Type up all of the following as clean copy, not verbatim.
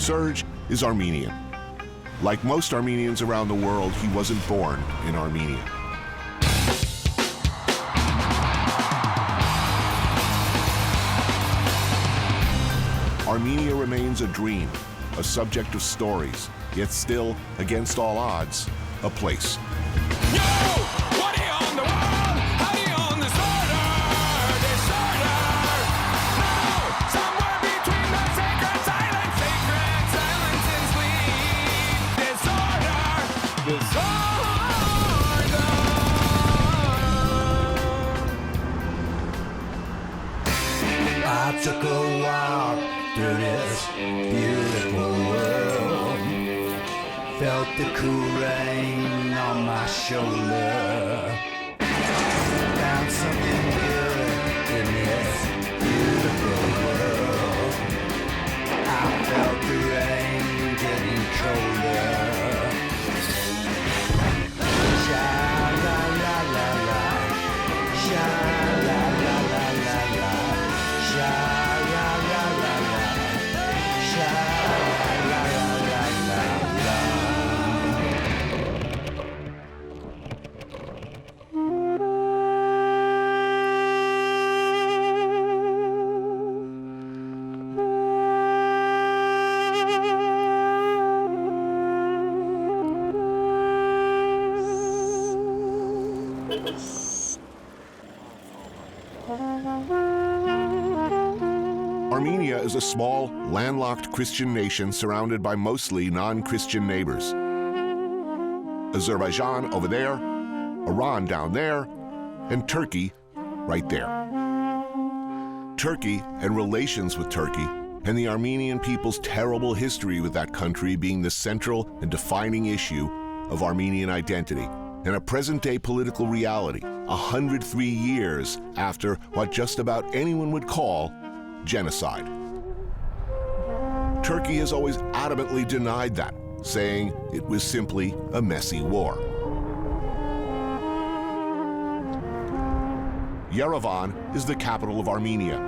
Serge is Armenian. Like most Armenians around the world, he wasn't born in Armenia. Armenia remains a dream, a subject of stories, yet still, against all odds, a place. I took a walk through this beautiful world, felt the cool rain on my shoulder, found something good in this beautiful world. I felt the rain getting colder. Sha-la-la-la-la, sha-la-la-la-la-la, sha-la-la-la-la, sha-la-la-la-la-la. Armenia is a small, landlocked Christian nation surrounded by mostly non-Christian neighbors. Azerbaijan over there, Iran down there, and Turkey right there. Turkey and relations with Turkey, and the Armenian people's terrible history with that country being the central and defining issue of Armenian identity, and a present-day political reality 103 years after what just about anyone would call genocide. Turkey has always adamantly denied that, saying it was simply a messy war. Yerevan is the capital of Armenia,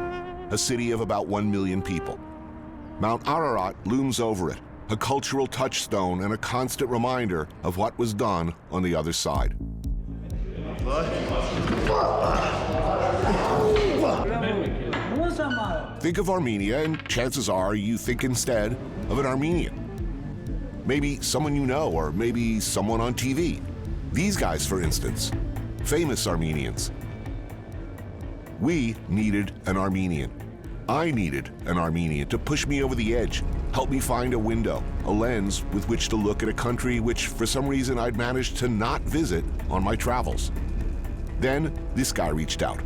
a city of about 1 million people. Mount Ararat looms over it, a cultural touchstone and a constant reminder of what was done on the other side. Think of Armenia, and chances are you think instead of an Armenian. Maybe someone you know, or maybe someone on TV. These guys, for instance, famous Armenians. We needed an Armenian. I needed an Armenian to push me over the edge, help me find a window, a lens with which to look at a country which, for some reason, I'd managed to not visit on my travels. Then this guy reached out,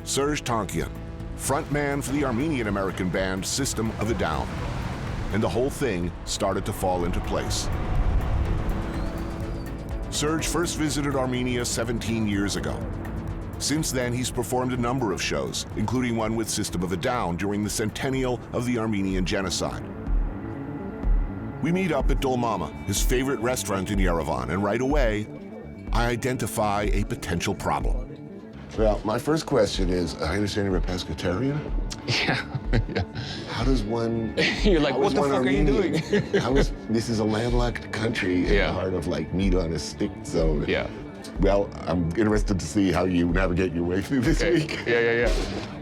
Serge Tankian, frontman for the Armenian-American band System of a Down. And the whole thing started to fall into place. Serge first visited Armenia 17 years ago. Since then, he's performed a number of shows, including one with System of a Down during the centennial of the Armenian Genocide. We meet up at Dol Mama, his favorite restaurant in Yerevan, and right away, I identify a potential problem. Well, my first question is, I understand you're a pescatarian? Yeah. Yeah. How does one... You're like, what the fuck are you doing? This is a landlocked country in the heart of, like, meat on a stick zone. Yeah. Well, I'm interested to see how you navigate your way through this week. Yeah.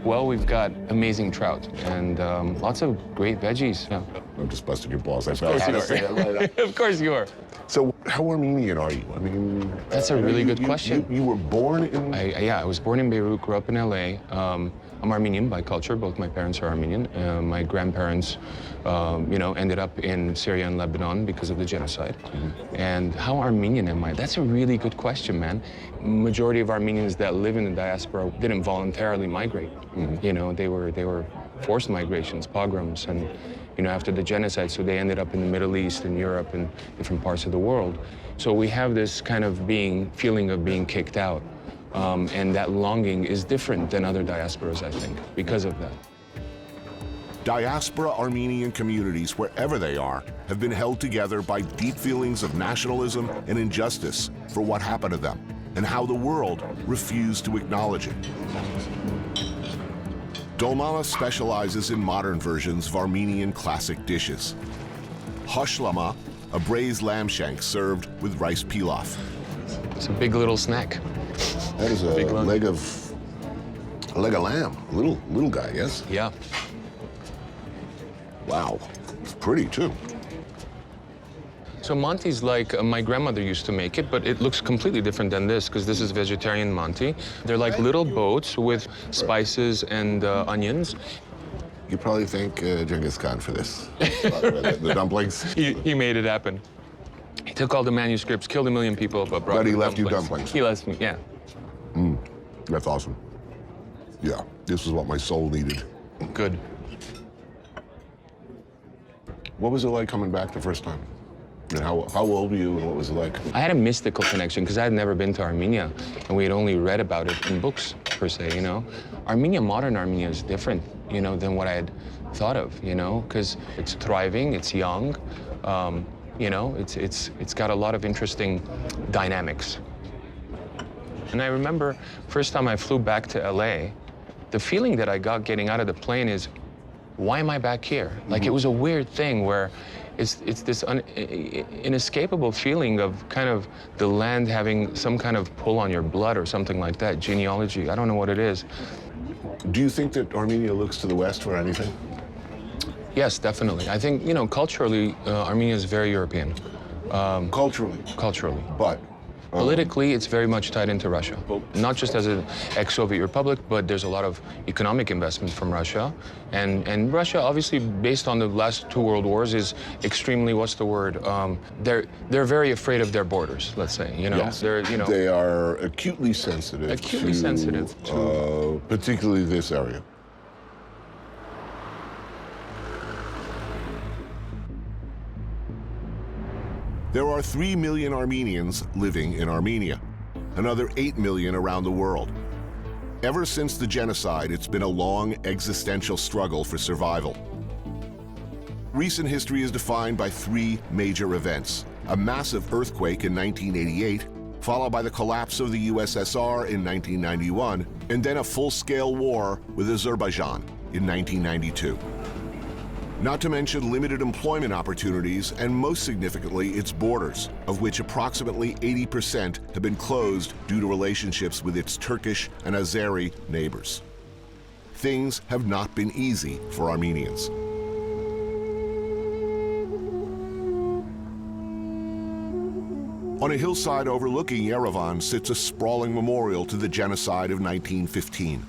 Well, we've got amazing trout and lots of great veggies. Yeah. I'm just busting your balls. Of course you are. Of course you are. So, how Armenian are you? I mean... That's a really good question. You were born in... I was born in Beirut, grew up in LA. I'm Armenian by culture. Both my parents are Armenian. My grandparents, ended up in Syria and Lebanon because of the genocide. Mm-hmm. And how Armenian am I? That's a really good question, man. Majority of Armenians that live in the diaspora didn't voluntarily migrate. Mm-hmm. You know, they were forced migrations, pogroms, and after the genocide, so they ended up in the Middle East and Europe and different parts of the world. So we have this kind of feeling of being kicked out. And that longing is different than other diasporas, I think, because of that. Diaspora Armenian communities, wherever they are, have been held together by deep feelings of nationalism and injustice for what happened to them and how the world refused to acknowledge it. Dol Mama specializes in modern versions of Armenian classic dishes. hashlama, a braised lamb shank served with rice pilaf. It's a big little snack. That is a Big lung. leg of lamb. Little guy, yes? Yeah. Wow. It's pretty too. So Monty's like, my grandmother used to make it, but it looks completely different than this, because this is vegetarian Monty. They're like little boats with spices and onions. You probably thank Genghis Khan for this. The dumplings. He made it happen. He took all the manuscripts, killed 1 million people, but brought But he the left you dumplings. He left me, yeah. That's awesome. Yeah, this is what my soul needed. Good. What was it like coming back the first time? And how old were you and what was it like? I had a mystical connection because I had never been to Armenia, and we had only read about it in books, per se, you know? Armenia, modern Armenia is different, you know, than what I had thought of, you know? Because it's thriving, it's young, you know, it's got a lot of interesting dynamics. And I remember first time I flew back to LA, the feeling that I got getting out of the plane is, why am I back here? Like, it was a weird thing where it's this inescapable feeling of kind of the land having some kind of pull on your blood or something like that, genealogy. I don't know what it is. Do you think that Armenia looks to the West for anything? Yes, definitely. I think, you know, culturally, Armenia is very European. Culturally. Culturally. But Politically, it's very much tied into Russia. Not just as an ex-Soviet republic, but there's a lot of economic investment from Russia. And Russia, obviously, based on the last 2 world wars, is extremely, what's the word? They're very afraid of their borders, let's say, you know? yes, They're, you know, they are acutely sensitive to particularly this area. There are 3 million Armenians living in Armenia, another 8 million around the world. Ever since the genocide, it's been a long existential struggle for survival. Recent history is defined by 3 major events: a massive earthquake in 1988, followed by the collapse of the USSR in 1991, and then a full-scale war with Azerbaijan in 1992. Not to mention limited employment opportunities and, most significantly, its borders, of which approximately 80% have been closed due to relationships with its Turkish and Azeri neighbors. Things have not been easy for Armenians. On a hillside overlooking Yerevan sits a sprawling memorial to the genocide of 1915.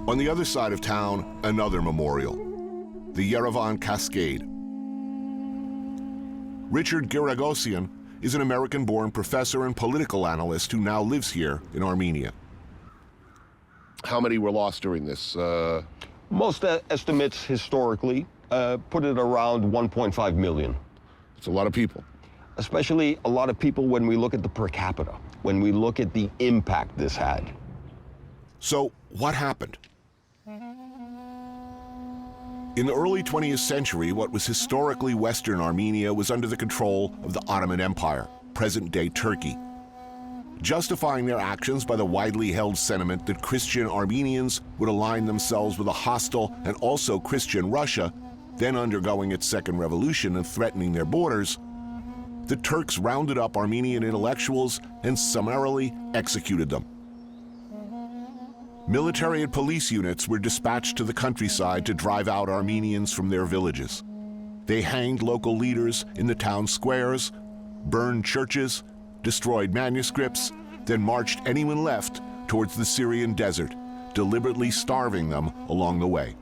On the other side of town, another memorial, the Yerevan Cascade. Richard Giragosian is an American-born professor and political analyst who now lives here in Armenia. How many were lost during this? Most estimates historically put it around 1.5 million. It's a lot of people. Especially a lot of people when we look at the per capita, when we look at the impact this had. So, what happened? In the early 20th century, what was historically Western Armenia was under the control of the Ottoman Empire, present-day Turkey. Justifying their actions by the widely held sentiment that Christian Armenians would align themselves with a hostile and also Christian Russia, then undergoing its second revolution and threatening their borders, the Turks rounded up Armenian intellectuals and summarily executed them. Military and police units were dispatched to the countryside to drive out Armenians from their villages. They hanged local leaders in the town squares, burned churches, destroyed manuscripts, then marched anyone left towards the Syrian desert, deliberately starving them along the way.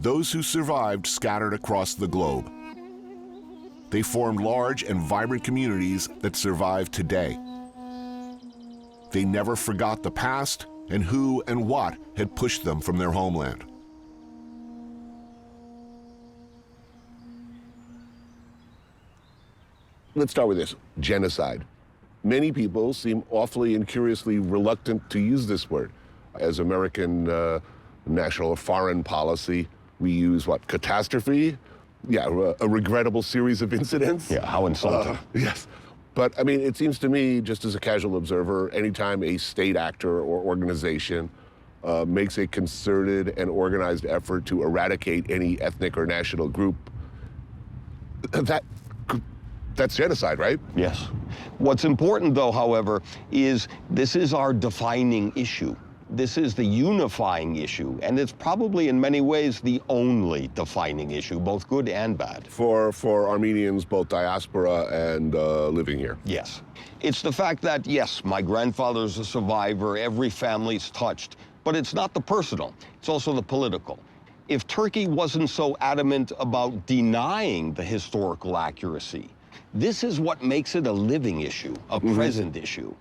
Those who survived scattered across the globe. They formed large and vibrant communities that survive today. They never forgot the past and who and what had pushed them from their homeland. Let's start with this, genocide. Many people seem awfully and curiously reluctant to use this word. As American national or foreign policy, we use what, catastrophe? Yeah, a regrettable series of incidents. Yeah, how insulting. Yes. But I mean, it seems to me, just as a casual observer, anytime a state actor or organization makes a concerted and organized effort to eradicate any ethnic or national group, that's genocide, right? Yes. What's important, though, however, is this is our defining issue. This is the unifying issue, and it's probably in many ways the only defining issue, both good and bad. For Armenians, both diaspora and living here. Yes. It's the fact that, yes, my grandfather's a survivor, every family's touched, but it's not the personal, it's also the political. If Turkey wasn't so adamant about denying the historical accuracy, this is what makes it a living issue, a present issue.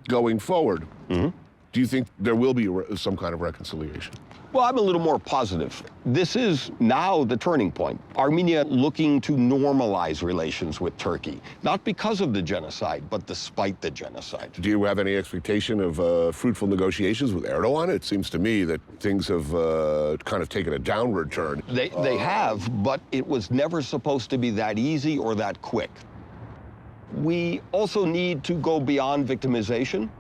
Going forward, do you think there will be some kind of reconciliation? Well, I'm a little more positive. This is now the turning point. Armenia looking to normalize relations with Turkey, not because of the genocide, but despite the genocide. Do you have any expectation of fruitful negotiations with Erdogan? It seems to me that things have kind of taken a downward turn. They have, but it was never supposed to be that easy or that quick. We also need to go beyond victimization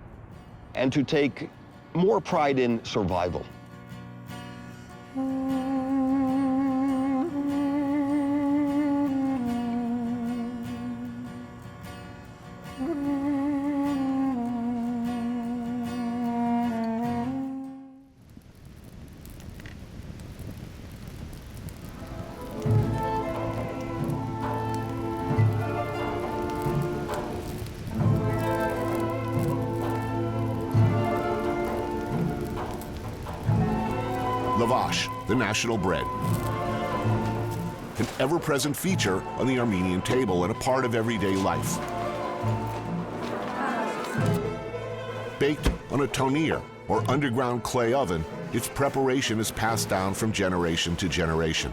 and to take more pride in survival. Lavash, the national bread. An ever-present feature on the Armenian table and a part of everyday life. Baked on a tonir, or underground clay oven, its preparation is passed down from generation to generation.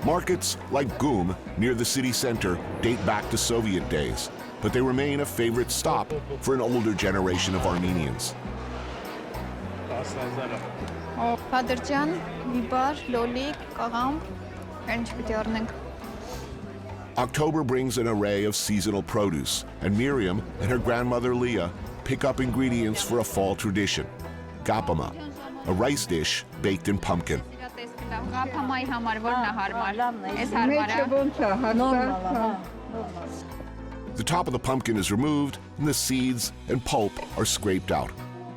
Markets like Gum, near the city center, date back to Soviet days, but they remain a favorite stop for an older generation of Armenians. Padırcan, biber, lolik, kağam, French alps. October brings an array of seasonal produce, and Miriam and her grandmother Leah pick up ingredients for a fall tradition, gapama, a rice dish baked in pumpkin. The top of the pumpkin is removed, and the seeds and pulp are scraped out.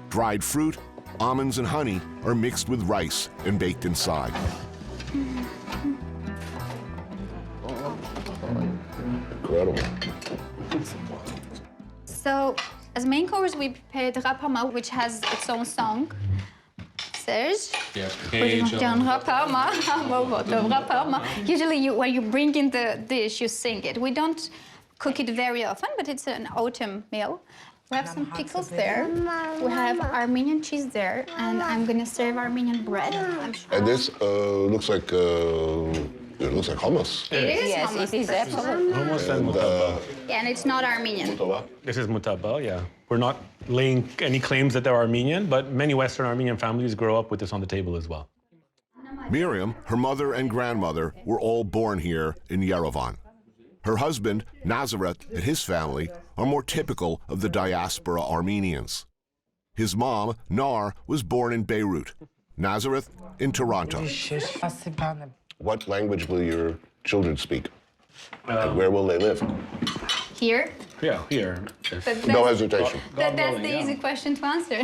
Dried fruit, almonds, and honey are mixed with rice and baked inside. Incredible. So, as main course, we prepared rapama, which has its own song. Serge. Yes. Usually, when you bring in the dish, you sing it. We don't cook it very often, but it's an autumn meal. We have some pickles there. We have Armenian cheese there, and I'm gonna serve Armenian bread. And this looks like hummus. It is Yes, hummus. it is absolutely. Hummus and mutaba. Yeah, and it's not Armenian. This is mutaba, yeah. We're not laying any claims that they're Armenian, but many Western Armenian families grow up with this on the table as well. Miriam, her mother and grandmother were all born here in Yerevan. Her husband, Nazareth, and his family are more typical of the diaspora Armenians. His mom, Nar, was born in Beirut, Nazareth in Toronto. What language will your children speak? And where will they live? Here? Yeah, here. No hesitation. That's willing, the yeah. easy question to answer.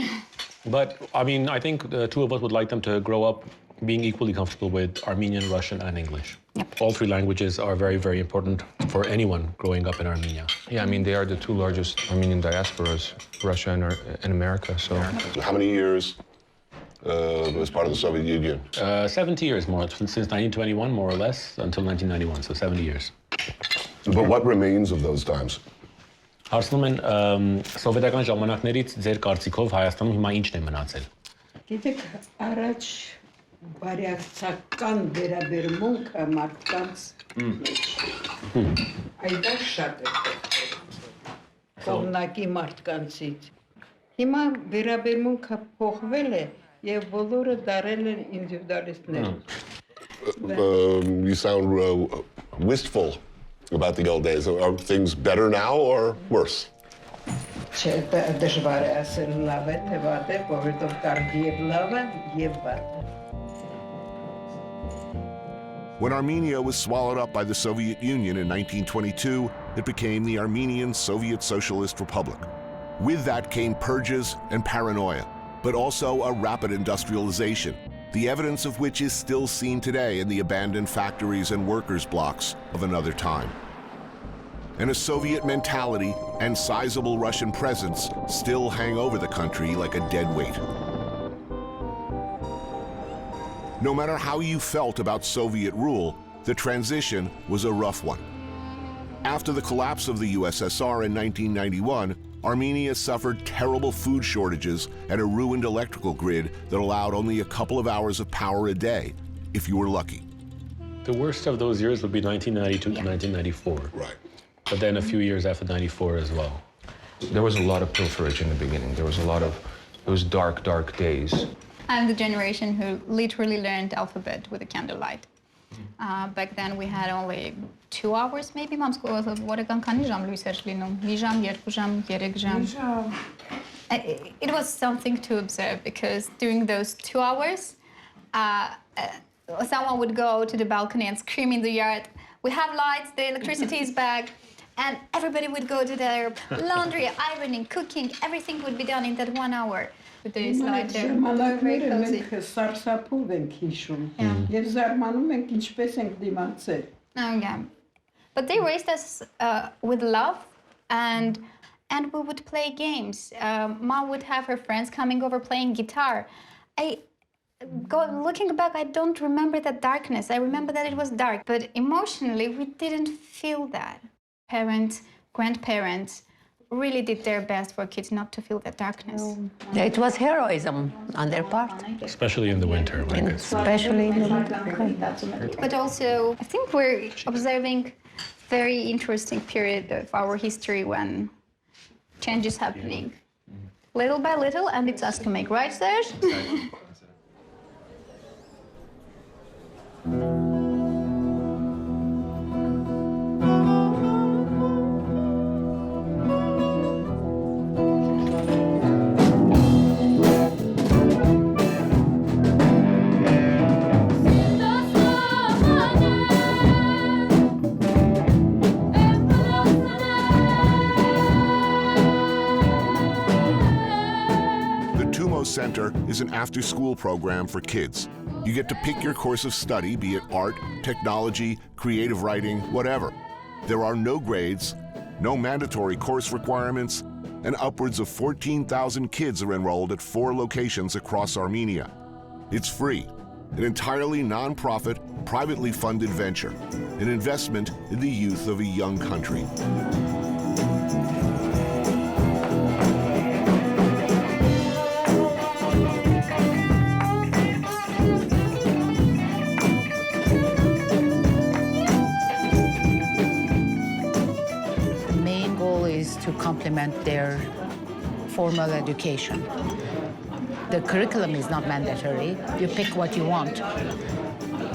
But, I mean, I think the two of us would like them to grow up being equally comfortable with Armenian, Russian, and English. Yep. All three languages are very, very important for anyone growing up in Armenia. Yeah, I mean, they are the two largest Armenian diasporas, Russia and America, so. How many years as part of the Soviet Union? 70 years more, since 1921, more or less, until 1991, so 70 years. But what remains of those times? Հարցնում են սովետական ժամանակներից ձեր կարծիքով Հայաստանում հիմա ինչն է մնացել։ Գիտեք, առաջ բարյացական վերաբերմունքը մարդկանց այդ շատ է կողմնակի մարդկանցից։ Հիմա վերաբերմունքը փոխվել է եւ բոլորը դարել են ինդիվիդուալիստներ։ You sound wistful about the old days? Are things better now or worse? Դժվար է ասել լավ է թե վատ է, որովհետև կար եւ լավը եւ վատը։ When Armenia was swallowed up by the Soviet Union in 1922, it became the Armenian Soviet Socialist Republic. With that came purges and paranoia, but also a rapid industrialization, the evidence of which is still seen today in the abandoned factories and workers' blocks of another time. And a Soviet mentality and sizable Russian presence still hang over the country like a dead weight. No matter how you felt about Soviet rule, the transition was a rough one. After the collapse of the USSR in 1991, Armenia suffered terrible food shortages and a ruined electrical grid that allowed only a couple of hours of power a day, if you were lucky. The worst of those years would be 1992 to 1994. Right. But then a few years after 94 as well. There was a lot of pilferage in the beginning. There was a lot of those dark, dark days. I'm the generation who literally learned alphabet with a candlelight. Back then we had only 2 hours, maybe. Mom's school was It was something to observe because during those 2 hours, someone would go to the balcony and scream in the yard, "We have lights, the electricity is back." And everybody would go to their laundry, ironing, cooking, everything would be done in that 1 hour. Days later, Ժամանակները մենք սարսափով ենք հիշում եւ զարմանում ենք ինչպես ենք դիմացել։ Yeah. But they raised us with love, and we would play games. Mom would have her friends coming over playing guitar. Looking back, I don't remember that darkness. I remember that it was dark, but emotionally, we didn't feel that. Parents, grandparents really did their best for kids not to feel that darkness. It was heroism on their part. Especially in the winter. Especially in the winter. But also, I think we're observing very interesting period of our history when change is happening. Little by little, and it's us to make, right, Serge? Center is an after-school program for kids. You get to pick your course of study, be it art, technology, creative writing, whatever. There are no grades, no mandatory course requirements, and upwards of 14,000 kids are enrolled at 4 locations across Armenia. It's free, an entirely non-profit, privately funded venture, an investment in the youth of a young country. To complement their formal education. The curriculum is not mandatory. You pick what you want.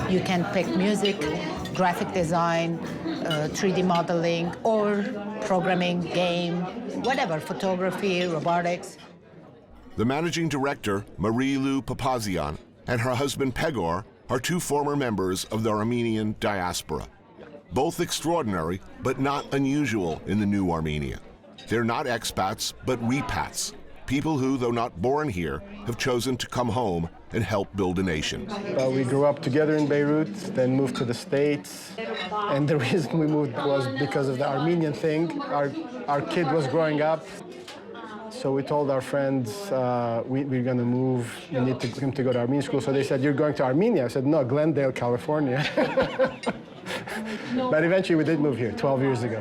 You can pick music, graphic design, 3D modeling, or programming, game, whatever, photography, robotics. The managing director, Marilu Papazian, and her husband Pegor are 2 former members of the Armenian diaspora. Both extraordinary, but not unusual in the new Armenia. They're not expats, but repats, people who, though not born here, have chosen to come home and help build a nation. We grew up together in Beirut, then moved to the States, and the reason we moved was because of the Armenian thing. Our kid was growing up, so we told our friends we're going to move, we need him to go to Armenian school, so they said, "You're going to Armenia?" I said, "No, Glendale, California." But eventually we did move here 12 years ago.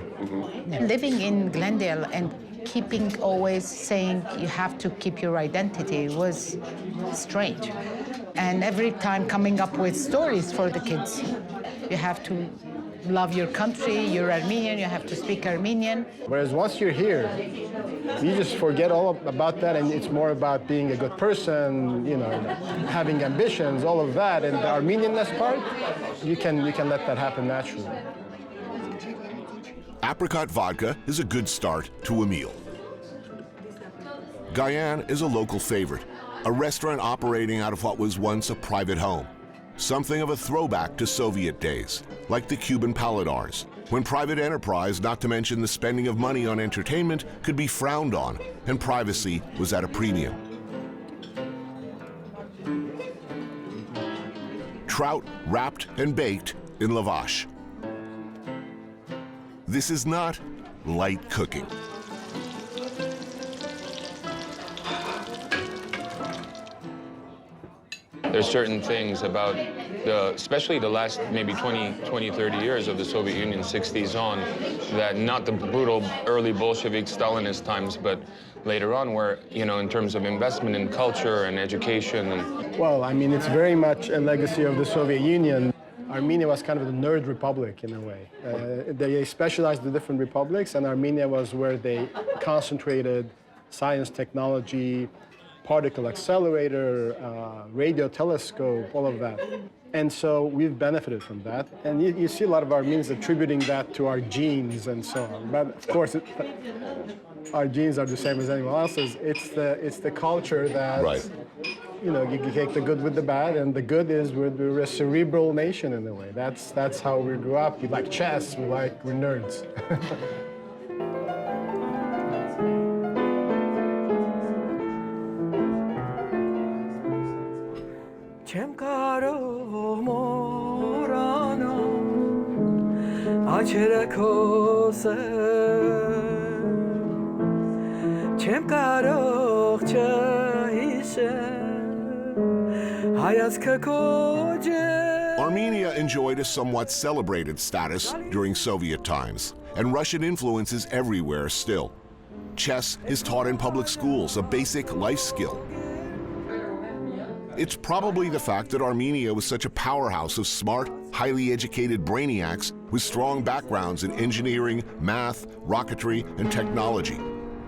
Living in Glendale and keeping always saying you have to keep your identity was strange. And every time coming up with stories for the kids. You have to love your country, you're Armenian, you have to speak Armenian. Whereas once you're here, you just forget all about that, and it's more about being a good person, you know, having ambitions, all of that, and the Armenianness part, you can let that happen naturally. Apricot vodka is a good start to a meal. Guyane is a local favorite, a restaurant operating out of what was once a private home. Something of a throwback to Soviet days, like the Cuban paladars, when private enterprise, not to mention the spending of money on entertainment, could be frowned on, and privacy was at a premium. Trout wrapped and baked in lavash. This is not light cooking. There's certain things about, especially the last maybe 20, 30 years of the Soviet Union, 60s on, that not the brutal early Bolshevik Stalinist times, but later on where, you know, in terms of investment in culture and education. And well, I mean, it's very much a legacy of the Soviet Union. Armenia was kind of the nerd republic in a way. They specialized the different republics, and Armenia was where they concentrated science, technology, particle accelerator, radio telescope, all of that. And so we've benefited from that. And you see a lot of Armenians attributing that to our genes and so on. But of course, our genes are the same as anyone else's. It's the culture that, right. You know, you take the good with the bad, and the good is we're a cerebral nation in a way. That's how we grew up. We like chess, we're nerds. Armenia enjoyed a somewhat celebrated status during Soviet times, and Russian influence is everywhere still. Chess is taught in public schools, a basic life skill. It's probably the fact that Armenia was such a powerhouse of smart, highly educated brainiacs with strong backgrounds in engineering, math, rocketry, and technology.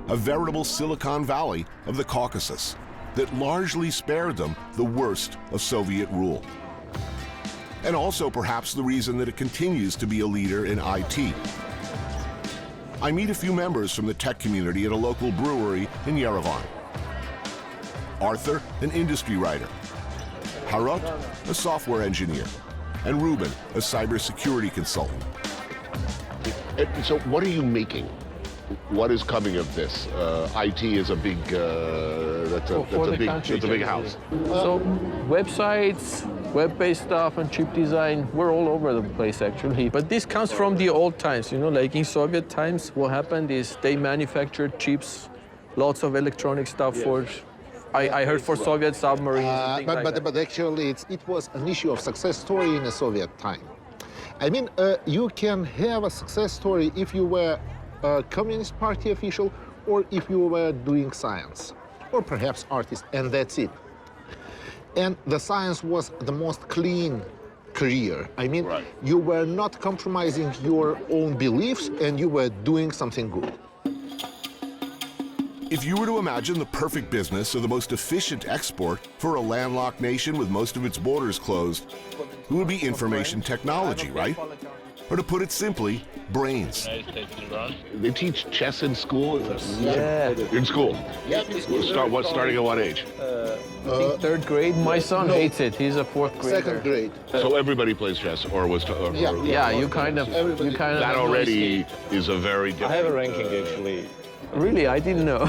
A veritable Silicon Valley of the Caucasus that largely spared them the worst of Soviet rule. And also perhaps the reason that it continues to be a leader in IT. I meet a few members from the tech community at a local brewery in Yerevan. Arthur, an industry writer. Harot, a software engineer. And Ruben, a cybersecurity consultant. So what are you making? What is coming of this? IT is a big, that's a big house. So websites, web-based stuff, and chip design, we're all over the place actually. But this comes from the old times, you know, like in Soviet times, what happened is they manufactured chips, lots of electronic stuff for, I heard for Soviet submarines. But actually it was an issue of success story in the Soviet time. I mean, you can have a success story if you were a Communist Party official or if you were doing science, or perhaps artist, and that's it. And the science was the most clean career. I mean, right. You were not compromising your own beliefs and you were doing something good. If you were to imagine the perfect business or the most efficient export for a landlocked nation with most of its borders closed, it would be information technology, right? Or to put it simply, brains. They teach chess in school? Yeah. In school? Yeah. Starting at what age? I think third grade. My son hates it. He's a fourth grader. Second grade. So everybody plays chess, or was? Yeah, you kind of. That already is a very different. I have a ranking actually. Really, I didn't know.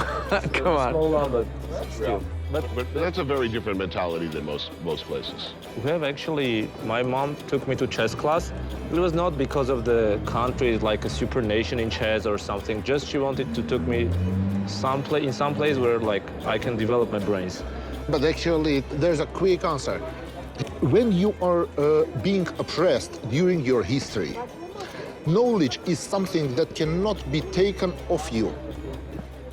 Come on. Slow down, but still. But that's a very different mentality than most places. We have actually, my mom took me to chess class. It was not because of the country, like a super nation in chess or something. Just she wanted to take me in some place where like I can develop my brains. But actually, there's a quick answer. When you are being oppressed during your history, knowledge is something that cannot be taken off you.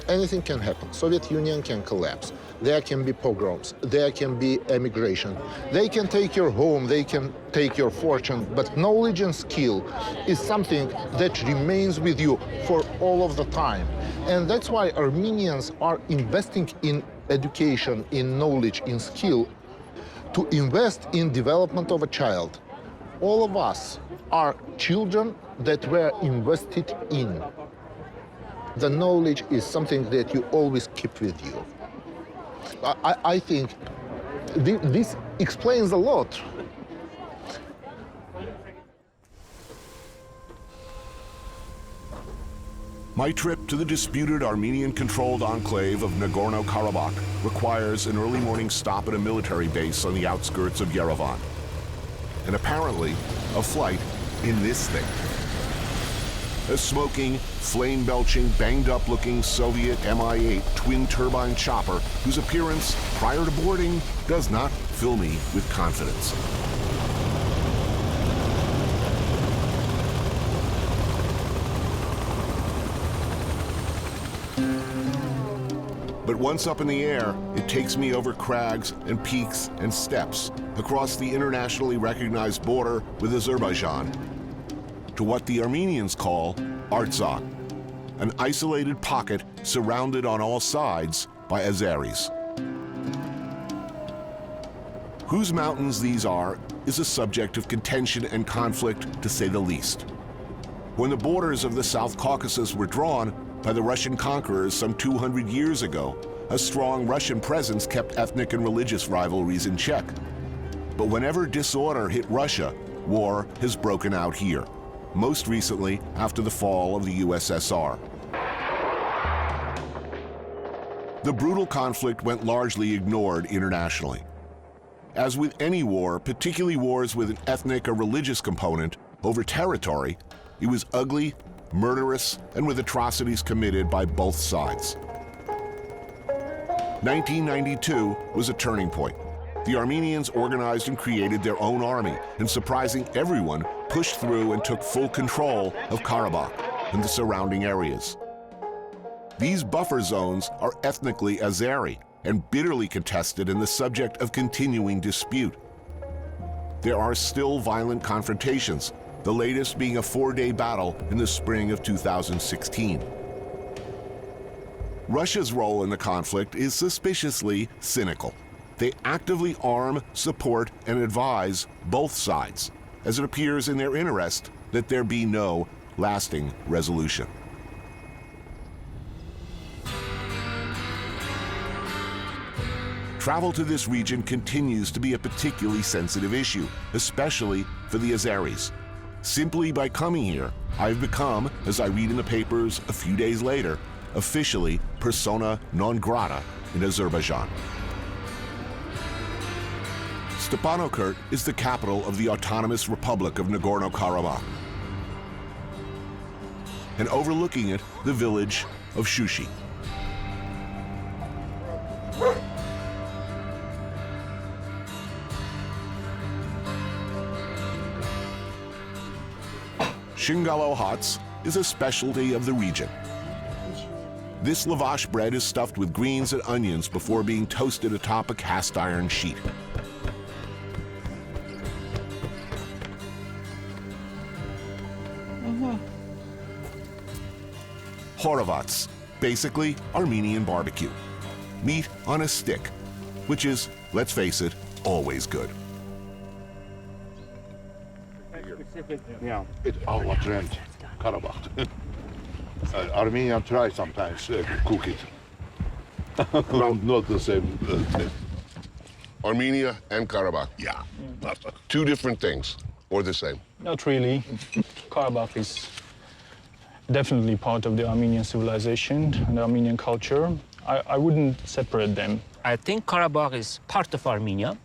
Anything can happen. Soviet Union can collapse. There can be pogroms. There can be emigration. They can take your home. They can take your fortune. But knowledge and skill is something that remains with you for all of the time. And that's why Armenians are investing in education, in knowledge, in skill, to invest in development of a child. all of us are children that were invested in. The knowledge is something that you always keep with you. I think this explains a lot. My trip to the disputed Armenian-controlled enclave of Nagorno-Karabakh requires an early morning stop at a military base on the outskirts of Yerevan. And apparently, a flight in this thing. A smoking, flame-belching, banged-up-looking Soviet Mi-8 twin-turbine chopper whose appearance prior to boarding does not fill me with confidence. But once up in the air, it takes me over crags and peaks and steppes across the internationally recognized border with Azerbaijan to what the Armenians call Artsakh, an isolated pocket surrounded on all sides by Azeris. Whose mountains these are is a subject of contention and conflict, to say the least. When the borders of the South Caucasus were drawn by the Russian conquerors some 200 years ago, a strong Russian presence kept ethnic and religious rivalries in check. But whenever disorder hit Russia, war has broken out here, most recently after the fall of the USSR. The brutal conflict went largely ignored internationally. As with any war, particularly wars with an ethnic or religious component over territory, it was ugly, murderous, and with atrocities committed by both sides. 1992 was a turning point. The Armenians organized and created their own army, and surprising everyone, pushed through and took full control of Karabakh and the surrounding areas. These buffer zones are ethnically Azeri and bitterly contested and the subject of continuing dispute. There are still violent confrontations, the latest being a 4-day battle in the spring of 2016. Russia's role in the conflict is suspiciously cynical. They actively arm, support, and advise both sides, as it appears in their interest that there be no lasting resolution. Travel to this region continues to be a particularly sensitive issue, especially for the Azeris. Simply by coming here, I've become, as I read in the papers a few days later, officially persona non grata in Azerbaijan. Stepanakert is the capital of the Autonomous Republic of Nagorno-Karabakh, and overlooking it, the village of Shushi. Shingalo Hats is a specialty of the region. This lavash bread is stuffed with greens and onions before being toasted atop a cast iron sheet. Horovats, basically Armenian barbecue. Meat on a stick, which is, let's face it, always good. Yeah, it's our trend, Karabakh. Armenian try sometimes to cook it. Not the same taste. Armenia and Karabakh. Yeah. Two different things, or the same? Not really. Karabakh is definitely part of the Armenian civilization and the Armenian culture. I wouldn't separate them. I think Karabakh is part of Armenia,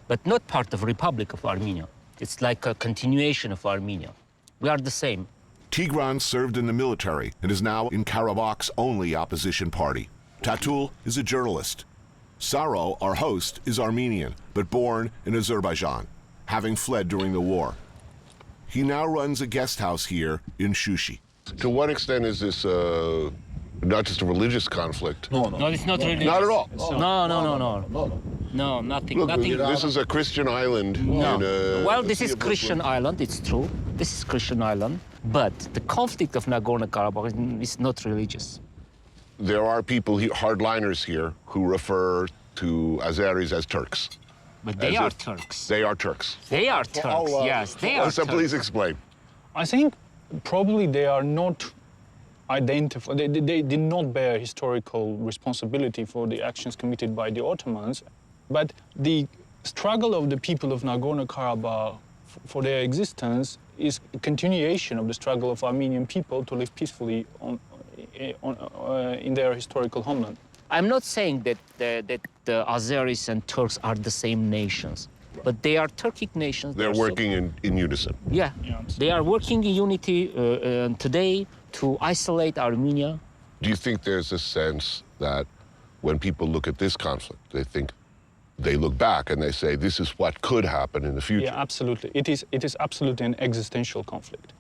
but not part of Republic of Armenia. It's like a continuation of Armenia. We are the same. Tigran served in the military and is now in Karabakh's only opposition party. Tatul is a journalist. Saro, our host, is Armenian, but born in Azerbaijan, having fled during the war. He now runs a guest house here in Shushi. To what extent is this not just a religious conflict? No, it's not religious. Not at all? No, nothing. Look, nothing. This is a Christian island. No. Well, this is Sea of Christian Muslim. island, it's true. This is Christian island, but the conflict of Nagorno-Karabakh is not religious. There are people, hardliners here, who refer to Azeris as Turks. But they are Turks. They are Turks. They are Turks, yes, they are So Turks. please explain. I think probably they are not identified, they did not bear historical responsibility for the actions committed by the Ottomans, but the struggle of the people of Nagorno-Karabakh for their existence is a continuation of the struggle of Armenian people to live peacefully in their historical homeland. I'm not saying that the Azeris and Turks are the same nations, but they are Turkic nations. They're working in unison. Yeah, they are working in unity today to isolate Armenia. Do you think there's a sense that when people look at this conflict, they look back and they say, this is what could happen in the future? Yeah, absolutely. It is absolutely an existential conflict.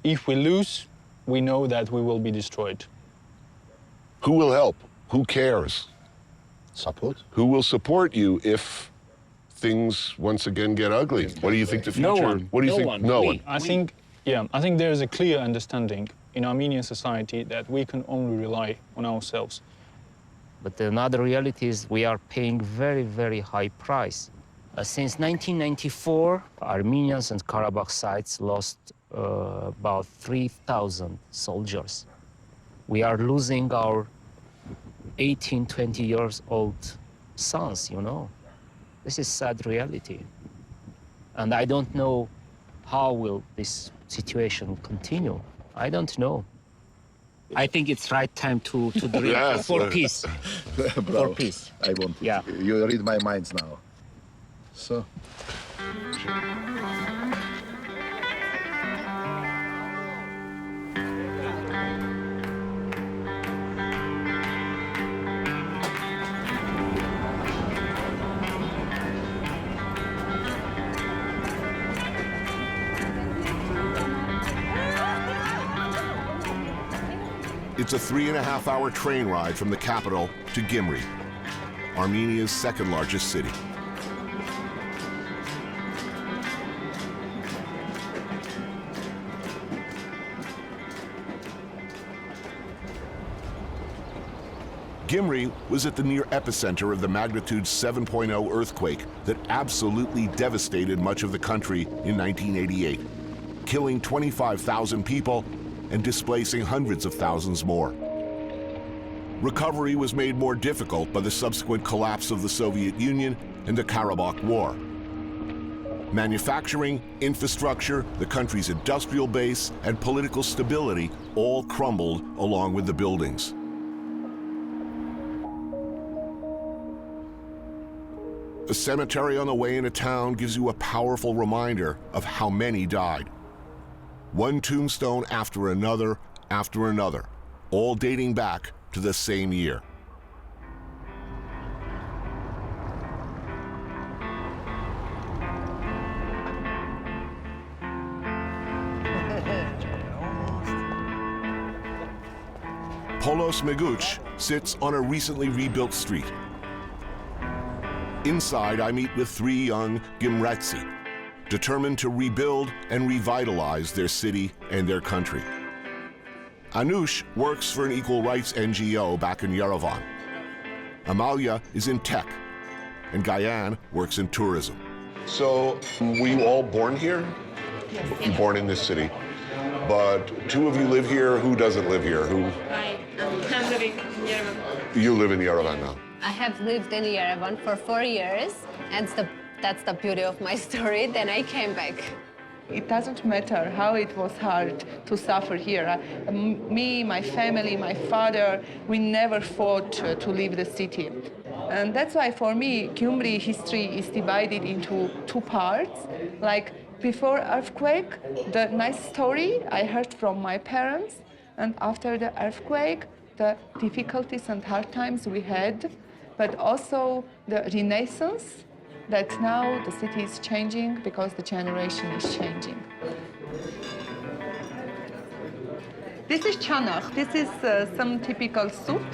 If we lose, we know that we will be destroyed. Who will help? Who cares? Support. Who will support you if things once again get ugly? What do you think the future? No one. What do you No think? one. No We. one. I think there is a clear understanding in Armenian society that we can only rely on ourselves. But another reality is we are paying very, very high price. Since 1994, Armenians and Karabakh sides lost about 3,000 soldiers. We are losing our 18, 20 years old sons, you know. This is sad reality. And I don't know how will this situation continue. I don't know. I think it's right time to dream Yes. for peace. Bravo. For peace. I want it. Yeah. You read my minds now. So. It's a 3.5-hour train ride from the capital to Gimry, Armenia's second largest city. Gimry was at the near epicenter of the magnitude 7.0 earthquake that absolutely devastated much of the country in 1988, killing 25,000 people and displacing hundreds of thousands more. Recovery was made more difficult by the subsequent collapse of the Soviet Union and the Karabakh War. Manufacturing, infrastructure, the country's industrial base, and political stability all crumbled along with the buildings. A cemetery on the way into town gives you a powerful reminder of how many died. One tombstone after another, all dating back to the same year. Polos Meguch sits on a recently rebuilt street. Inside, I meet with 3 young Gimratsi, determined to rebuild and revitalize their city and their country. Anush works for an equal rights NGO back in Yerevan. Amalia is in tech, and Gayan works in tourism. So, were you all born here? You were born in this city. But 2 of you live here. Who doesn't live here? Who? I'm living in Yerevan. You live in Yerevan now. I have lived in Yerevan for 4 years, and that's the beauty of my story. Then I came back. It doesn't matter how it was hard to suffer here. Me, my family, my father, we never fought to leave the city. And that's why for me, Gimry history is divided into 2 parts. Like before earthquake, the nice story I heard from my parents, and after the earthquake, the difficulties and hard times we had, but also the renaissance, that now the city is changing because the generation is changing. This is chanakh. This is some typical soup.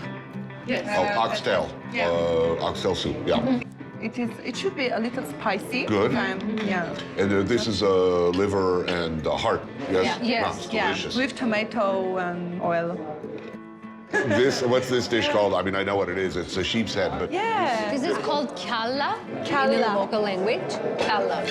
Yes. Oxtail. Yeah. Oxtail soup, yeah. It should be a little spicy. Good. Yeah. And this is liver and heart. Yes. Yes. Delicious. With tomato and oil. What's this dish called? I mean, I know what it is. It's a sheep's head, but Yeah. This is called called kalla in the Kalla. local language. Kalla.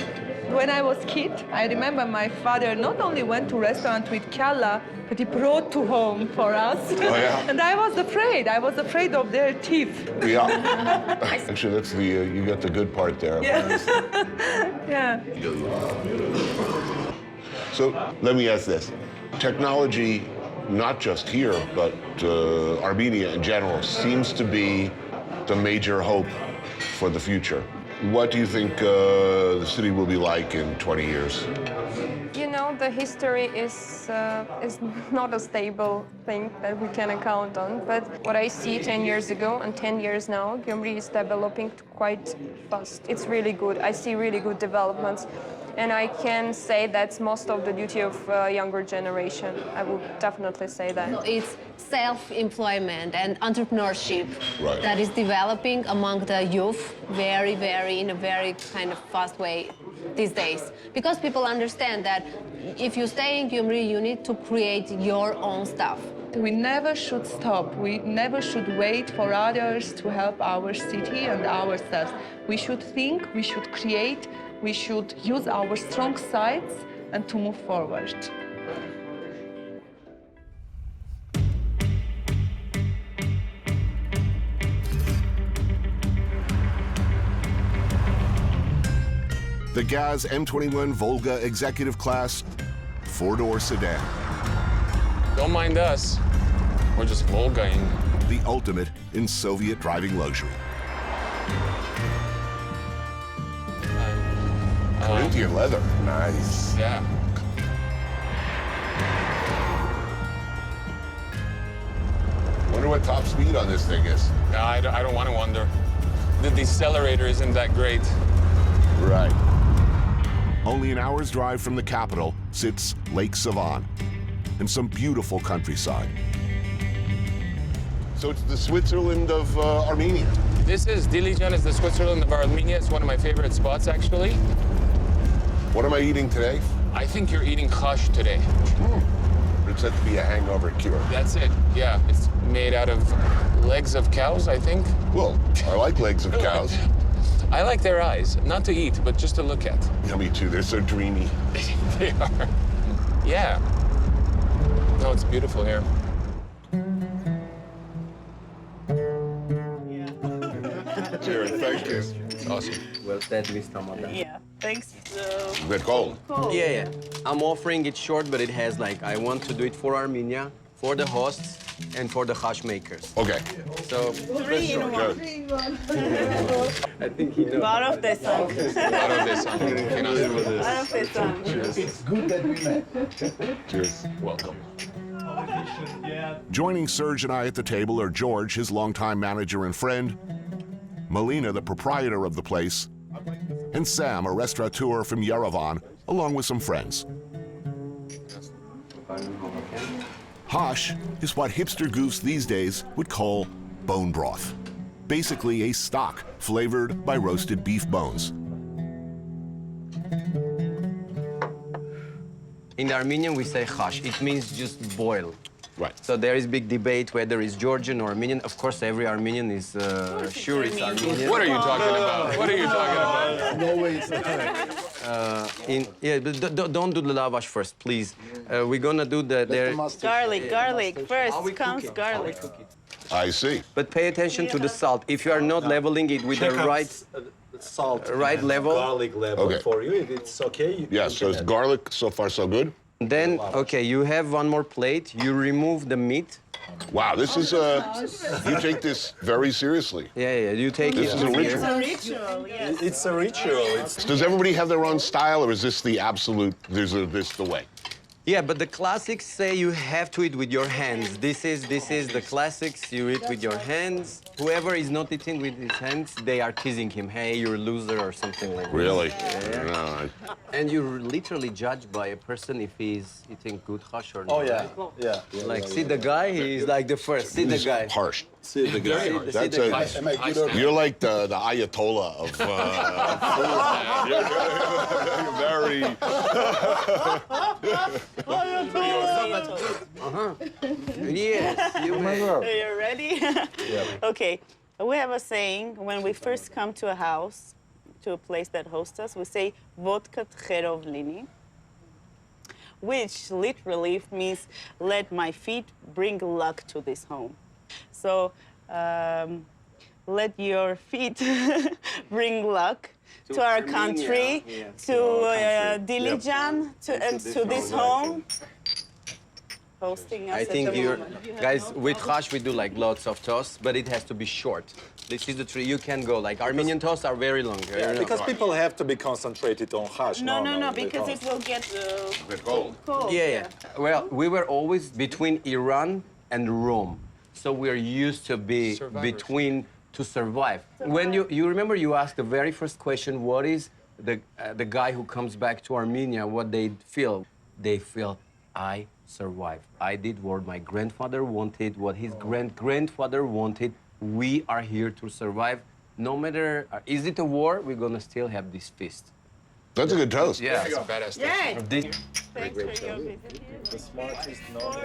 When I was kid, I remember my father not only went to restaurant with kalla, but he brought to home for us. Oh, yeah? And I was afraid. I was afraid of their teeth. Yeah. Actually, that's the, you got the good part there. Yeah. Yeah. So let me ask this. Technology, not just here, but Armenia in general, seems to be the major hope for the future. What do you think the city will be like in 20 years? You know, the history is not a stable thing that we can count on. But what I see 10 years ago and 10 years now, Gimry is developing quite fast. It's really good. I see really good developments. And I can say that's most of the duty of younger generation. I would definitely say that. It's self-employment and entrepreneurship Right. that is developing among the youth in a very kind of fast way these days. Because people understand that if you stay in Gimry, you need to create your own stuff. We never should stop. We never should wait for others to help our city and ourselves. We should think, we should create, we should use our strong sides and to move forward. The Gaz M21 Volga Executive Class 4-door sedan. Don't mind us. We're just Volgaing. The ultimate in Soviet driving luxury. Corinthian leather. Nice. Yeah. Wonder what top speed on this thing is. I don't want to wonder. The decelerator isn't that great. Right. Only an hour's drive from the capital sits Lake Savan and some beautiful countryside. So it's the Switzerland of Armenia. This is Dilijan, is the Switzerland of Armenia. It's one of my favorite spots, actually. What am I eating today? I think you're eating khash today. It's said to be a hangover cure. That's it, yeah. It's made out of legs of cows, I think. Well, I like legs of cows. I like their eyes, not to eat, but just to look at. Yeah, me too. They're so dreamy. They are. Yeah. No, it's beautiful here. Cheers, thank you. Awesome. Well said, Mr. Mother. Yeah, thanks. They're cold. Yeah. I'm offering it short, but it has like, I want to do it for Armenia, for the hosts, and for the khash makers. Okay. So, 3 in 1. I think he knows. Bar of Desang. Bar of Desang. Bar of Desang. It's good that we met. Cheers. Welcome. Joining Serge and I at the table are George, his longtime manager and friend, Melina, the proprietor of the place, and Sam, a restaurateur from Yerevan, along with some friends. Hash is what hipster goofs these days would call bone broth. Basically a stock flavored by roasted beef bones. In Armenian, we say khash. It means just boil. Right. So there is big debate whether it's Georgian or Armenian. Of course, every Armenian is sure it's Armenian. What are you talking about? What are you talking about? No way it's not but don't do the lavash first, please. We're gonna do the Garlic. First comes garlic. I see. But pay attention to the salt. If you are not leveling it with the right salt, right level, garlic level Okay. for you, if it's okay. Yeah, so it's garlic, so far so good. then okay, you have one more plate. You remove the meat. Wow, this is you take this very seriously. Yeah, you take This it. is a ritual. It's a ritual, yes. It's a ritual. Does everybody have their own style, or is this the absolute, this the way? Yeah, but the classics say you have to eat with your hands. This is the classics. You eat with your hands. Whoever is not eating with his hands, they are teasing him. Hey, you're a loser or something like that. Really? Yeah. No, And you're literally judged by a person if he's eating good khash or not. Oh yeah, yeah. Like, see the guy, he's like the first. See the He's guy. harsh. See the guy. That's you're like the Ayatollah of food. You're very. Yes, you may. Are you ready? Okay. We have a saying, when we first come to a house, to a place that hosts us, we say, vodka tcherov lini, which literally means, let my feet bring luck to this home. So let your feet bring luck to our Armenia, country, to Dilijan, and to this home. Hosting us I at think the you're, moment. guys, with Khash we do like lots of toasts, but it has to be short. This is the tree, you can go, like Armenian toasts are very long. Yeah, because people have to be concentrated on hash. No, because it will get cold. Yeah. Well, we were always between Iran and Rome. So we're used to be between to survive. When you remember you asked the very first question, what is the guy who comes back to Armenia, what they feel? They feel, I survived. I did what my grandfather wanted, what his grandfather wanted. We are here to survive. No matter, is it a war? We're gonna still have this feast. That's a good toast. Yeah, it's a badass toast. Yay! Thanks for your visit here. The smartest novel.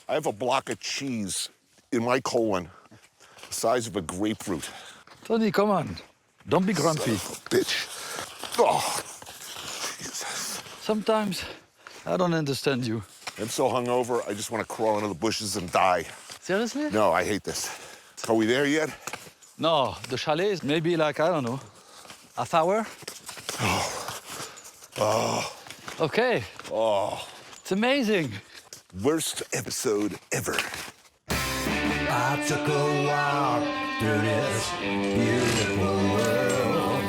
I have a block of cheese in my colon, the size of a grapefruit. Tony, come on. Don't be grumpy. Bitch. Oh, Jesus. Sometimes I don't understand you. I'm so hungover, I just want to crawl into the bushes and die. Seriously? No, I hate this. Are we there yet? No, the chalet is maybe like, I don't know, half hour? Oh. Okay. Oh. It's amazing. Worst episode ever. I took a walk through this beautiful world.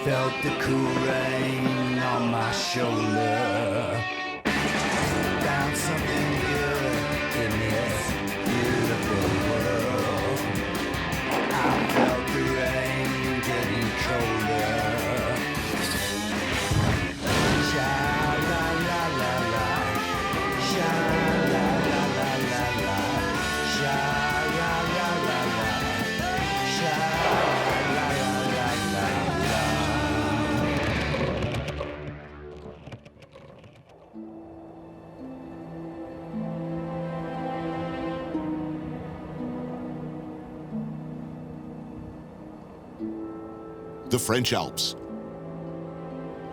Felt the cool rain on my shoulder. Found something good in this beautiful world. I felt the rain getting colder. The French Alps.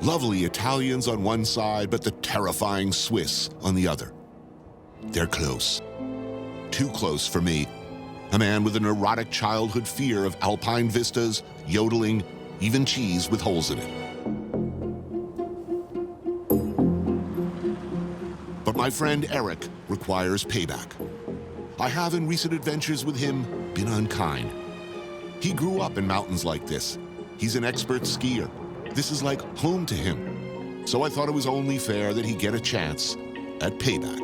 Lovely Italians on one side, but the terrifying Swiss on the other. They're close. Too close for me. A man with a neurotic childhood fear of alpine vistas, yodeling, even cheese with holes in it. But my friend Eric requires payback. I have in recent adventures with him been unkind. He grew up in mountains like this. He's an expert skier. This is like home to him. So I thought it was only fair that he get a chance at payback.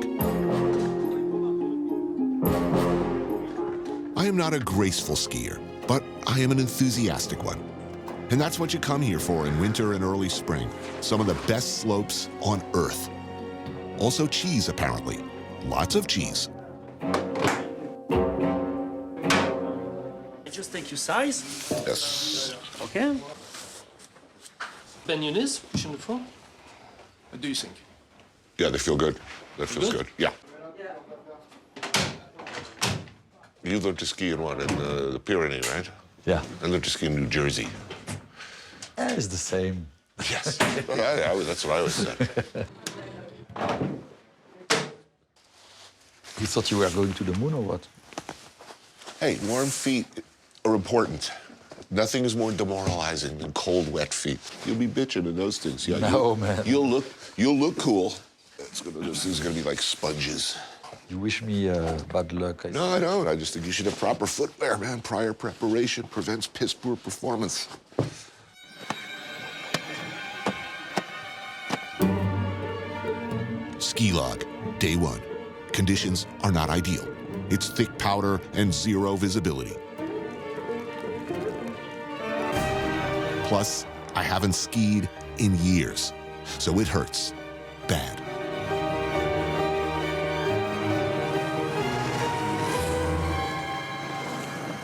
I am not a graceful skier, but I am an enthusiastic one. And that's what you come here for in winter and early spring. Some of the best slopes on Earth. Also cheese, apparently. Lots of cheese. Just take your size. Yes. Okay. Ben Yunis, pushing the floor. What do you think? Yeah, they feel good. That feels good. Yeah. You learned to ski in what? In the Pyrenees, right? Yeah. I learned to ski in New Jersey. It's the same. Yes. That's what I always said. You thought you were going to the moon or what? Hey, warm feet are important. Nothing is more demoralizing than cold, wet feet. You'll be bitching in those things. Yeah, No, man. You'll look cool. This is gonna be like sponges. You wish me bad luck. No, I don't. I just think you should have proper footwear, man. Prior preparation prevents piss poor performance. Ski log, day 1. Conditions are not ideal. It's thick powder and 0 visibility. Plus, I haven't skied in years, so it hurts bad.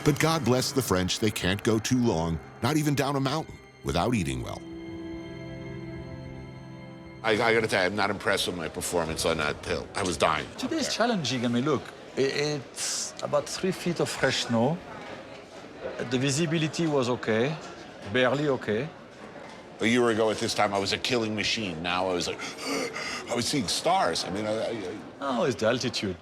But God bless the French, they can't go too long, not even down a mountain, without eating well. I gotta tell you, I'm not impressed with my performance on that hill. I was dying. Today is challenging. I mean, look, it's about 3 feet of fresh snow. The visibility was okay, barely okay. A year ago at this time, I was a killing machine. Now I was like, I was seeing stars. I mean, Oh, it's the altitude.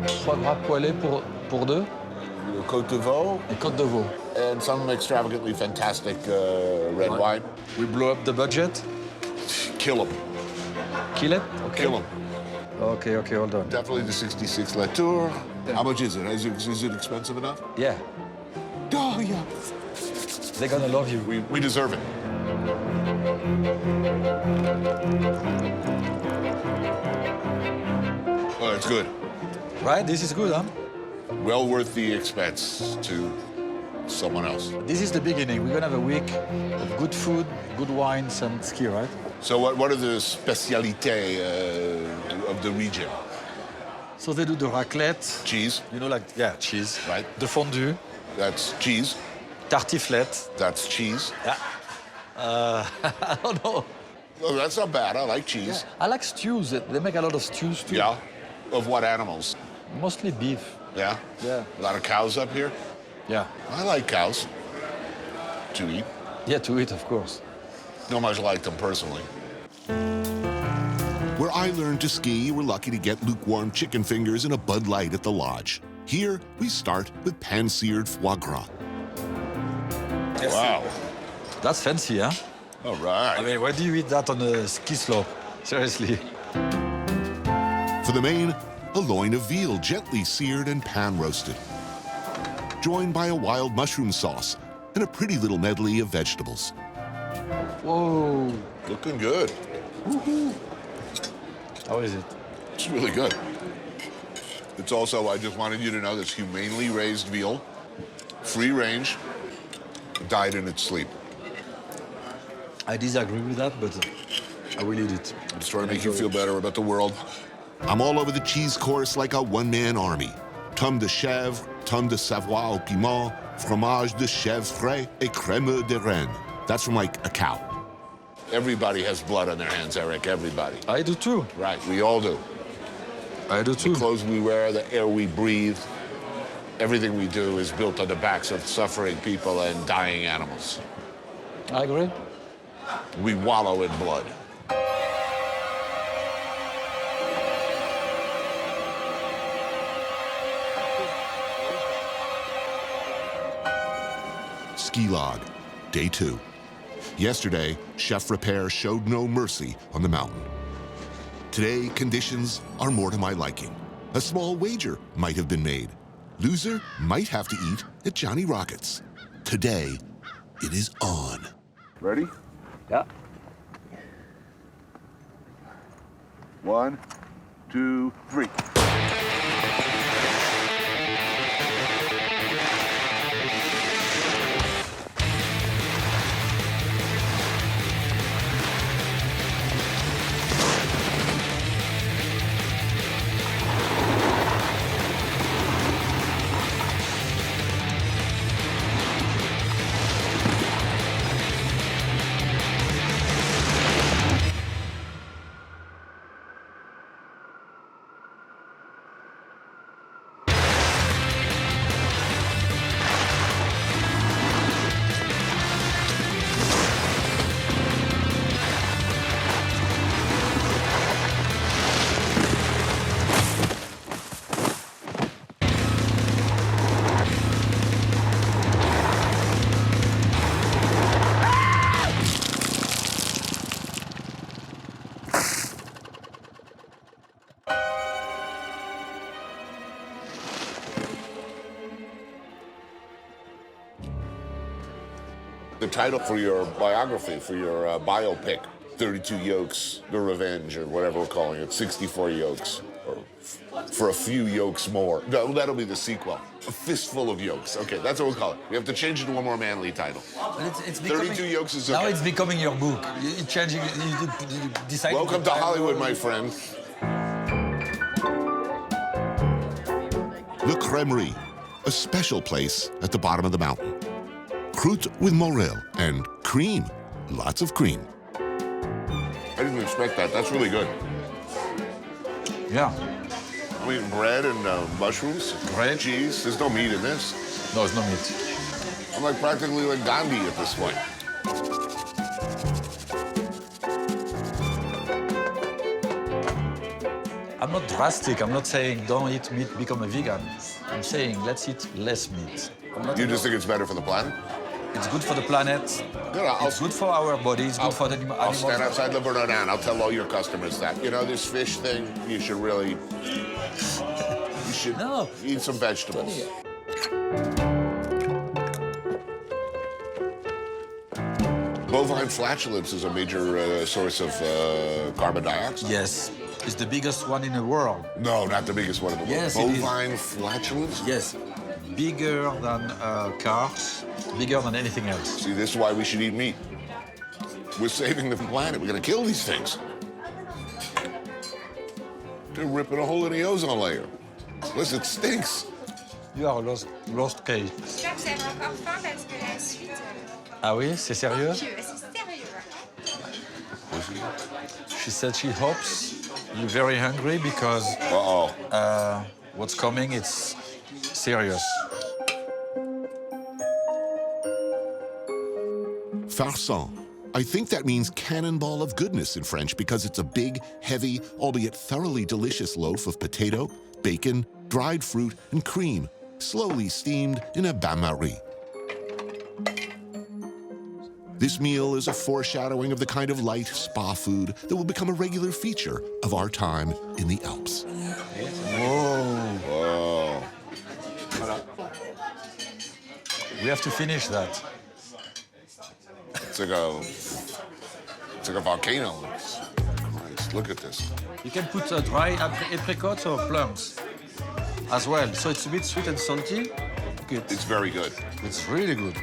3 gras poêlés pour 2. Côte de veau. And Côte de veau. And some extravagantly fantastic red wine. We blow up the budget. Kill them. Kill it? Okay. Kill them. Okay, hold on. Definitely the 66 Latour. How much is it? Is it expensive enough? Yeah. Oh, yeah. They're gonna love you. We deserve it. Oh, it's good. Right? This is good, huh? Well worth the expense to someone else. This is the beginning. We're gonna have a week of good food, good wines, and ski, right? So what are the spécialités of the region? So they do the raclette. Cheese. You know, like, yeah, cheese. Right. The fondue. That's cheese. Tartiflette. That's cheese. Yeah. I don't know. Oh, that's not bad. I like cheese. Yeah. I like stews. They make a lot of stews, too. Yeah. Of what animals? Mostly beef. Yeah? Yeah. A lot of cows up here? Yeah. I like cows. To eat. Yeah, to eat, of course. Not much like them personally. Where I learned to ski, we're lucky to get lukewarm chicken fingers and a Bud Light at the lodge. Here, we start with pan-seared foie gras. Wow. That's fancy, huh? All right. I mean, why do you eat that on a ski slope? Seriously. For the main, a loin of veal gently seared and pan-roasted, joined by a wild mushroom sauce and a pretty little medley of vegetables. Whoa. Looking good. Woohoo. How is it? It's really good. It's also, I just wanted you to know, this humanely raised veal, free range, died in its sleep. I disagree with that, but I will eat it. I'm just trying to make you feel better about the world. I'm all over the cheese course like a one-man army. Tome de chèvre, tome de Savoie au piment, fromage de chèvre frais, et crème de reine. That's from like a cow. Everybody has blood on their hands, Eric, everybody. I do too. Right, we all do. I do too. The clothes we wear, the air we breathe, everything we do is built on the backs of suffering people and dying animals. I agree. We wallow in blood. Ski log, day 2. Yesterday, Chef Repair showed no mercy on the mountain. Today, conditions are more to my liking. A small wager might have been made. Loser might have to eat at Johnny Rockets. Today, it is on. Ready? Yeah. 1, 2, 3. The title for your biography, for your biopic, 32 Yolks, The Revenge, or whatever we're calling it, 64 Yolks, or for a few yolks more. No, that'll be the sequel. A fistful of yolks. Okay, that's what we'll call it. We have to change it to one more manly title. It's 32 yolks is okay. Now it's becoming your book. You're changing, you decide. Welcome to Hollywood, my friend. The Crèmerie, a special place at the bottom of the mountain. Croûte with morel and cream, lots of cream. I didn't expect that. That's really good. Yeah. I'm eating bread and mushrooms, bread, cheese. There's no meat in this. No, it's no meat. I'm like practically like Gandhi at this point. I'm not drastic. I'm not saying don't eat meat, become a vegan. I'm saying let's eat less meat. You just think it's better for the planet? It's good for the planet. It's good for our body. It's good for the animals. I'll stand outside the Bernaldo. I'll tell all your customers that. You know, this fish thing, you should really... You should eat some vegetables. Bovine flatulence is a major source of carbon dioxide. Yes. It's the biggest one in the world. No, not the biggest one in the world. Yes, Bovine flatulence? Yes. Bigger than cars, bigger than anything else. See, this is why we should eat meat. We're saving the planet. We're going to kill these things. They're ripping a hole in the ozone layer. Listen, it stinks. You are a lost case. J'espère que vous avez encore faim parce que la suite... Ah oui, c'est sérieux? C'est sérieux. She said she hopes you're very hungry because what's coming, it's serious. Farcen. I think that means cannonball of goodness in French because it's a big, heavy, albeit thoroughly delicious loaf of potato, bacon, dried fruit, and cream, slowly steamed in a bain-marie. This meal is a foreshadowing of the kind of light spa food that will become a regular feature of our time in the Alps. Whoa. Whoa. We have to finish that. It's like a volcano. Christ, look at this. You can put dry apricots or plums as well. So it's a bit sweet and salty. Good. It's very good. It's really good.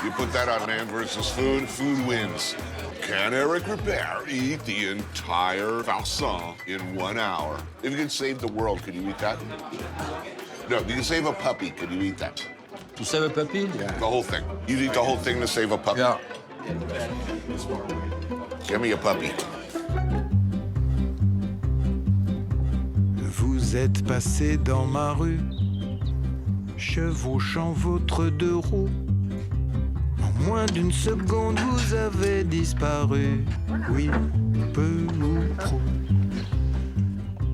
You put that on Man versus Food, food wins. Can Eric Ribert eat the entire Farcen in 1 hour? If you could save the world, could you eat that? No, you can save a puppy. Could you eat that? To save a puppy? Yeah. The whole thing. You'd eat the whole thing to save a puppy? Yeah. Give me a puppy. Vous êtes passé dans ma rue, chevauchant votre deux roues. En moins d'une seconde, vous avez disparu. Oui, peu ou prou.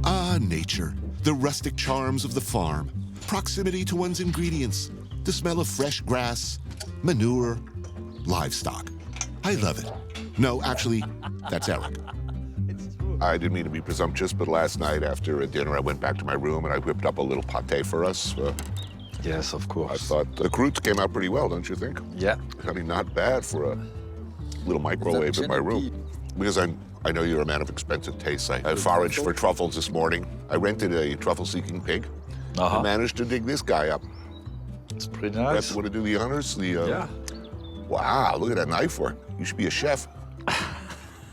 Ah, nature. The rustic charms of the farm. Proximity to one's ingredients. The smell of fresh grass, manure, livestock. I love it. No, actually, that's Eric. I didn't mean to be presumptuous, but last night after dinner, I went back to my room and I whipped up a little pâté for us. Yes, of course. I thought the croûtes came out pretty well, don't you think? Yeah. I mean, not bad for a little microwave in my room. Because I know you're a man of expensive tastes. I foraged for truffles this morning. I rented a truffle-seeking pig. I managed to dig this guy up. It's pretty nice. Want to do the honors? Yeah. Wow, look at that knife work. You should be a chef.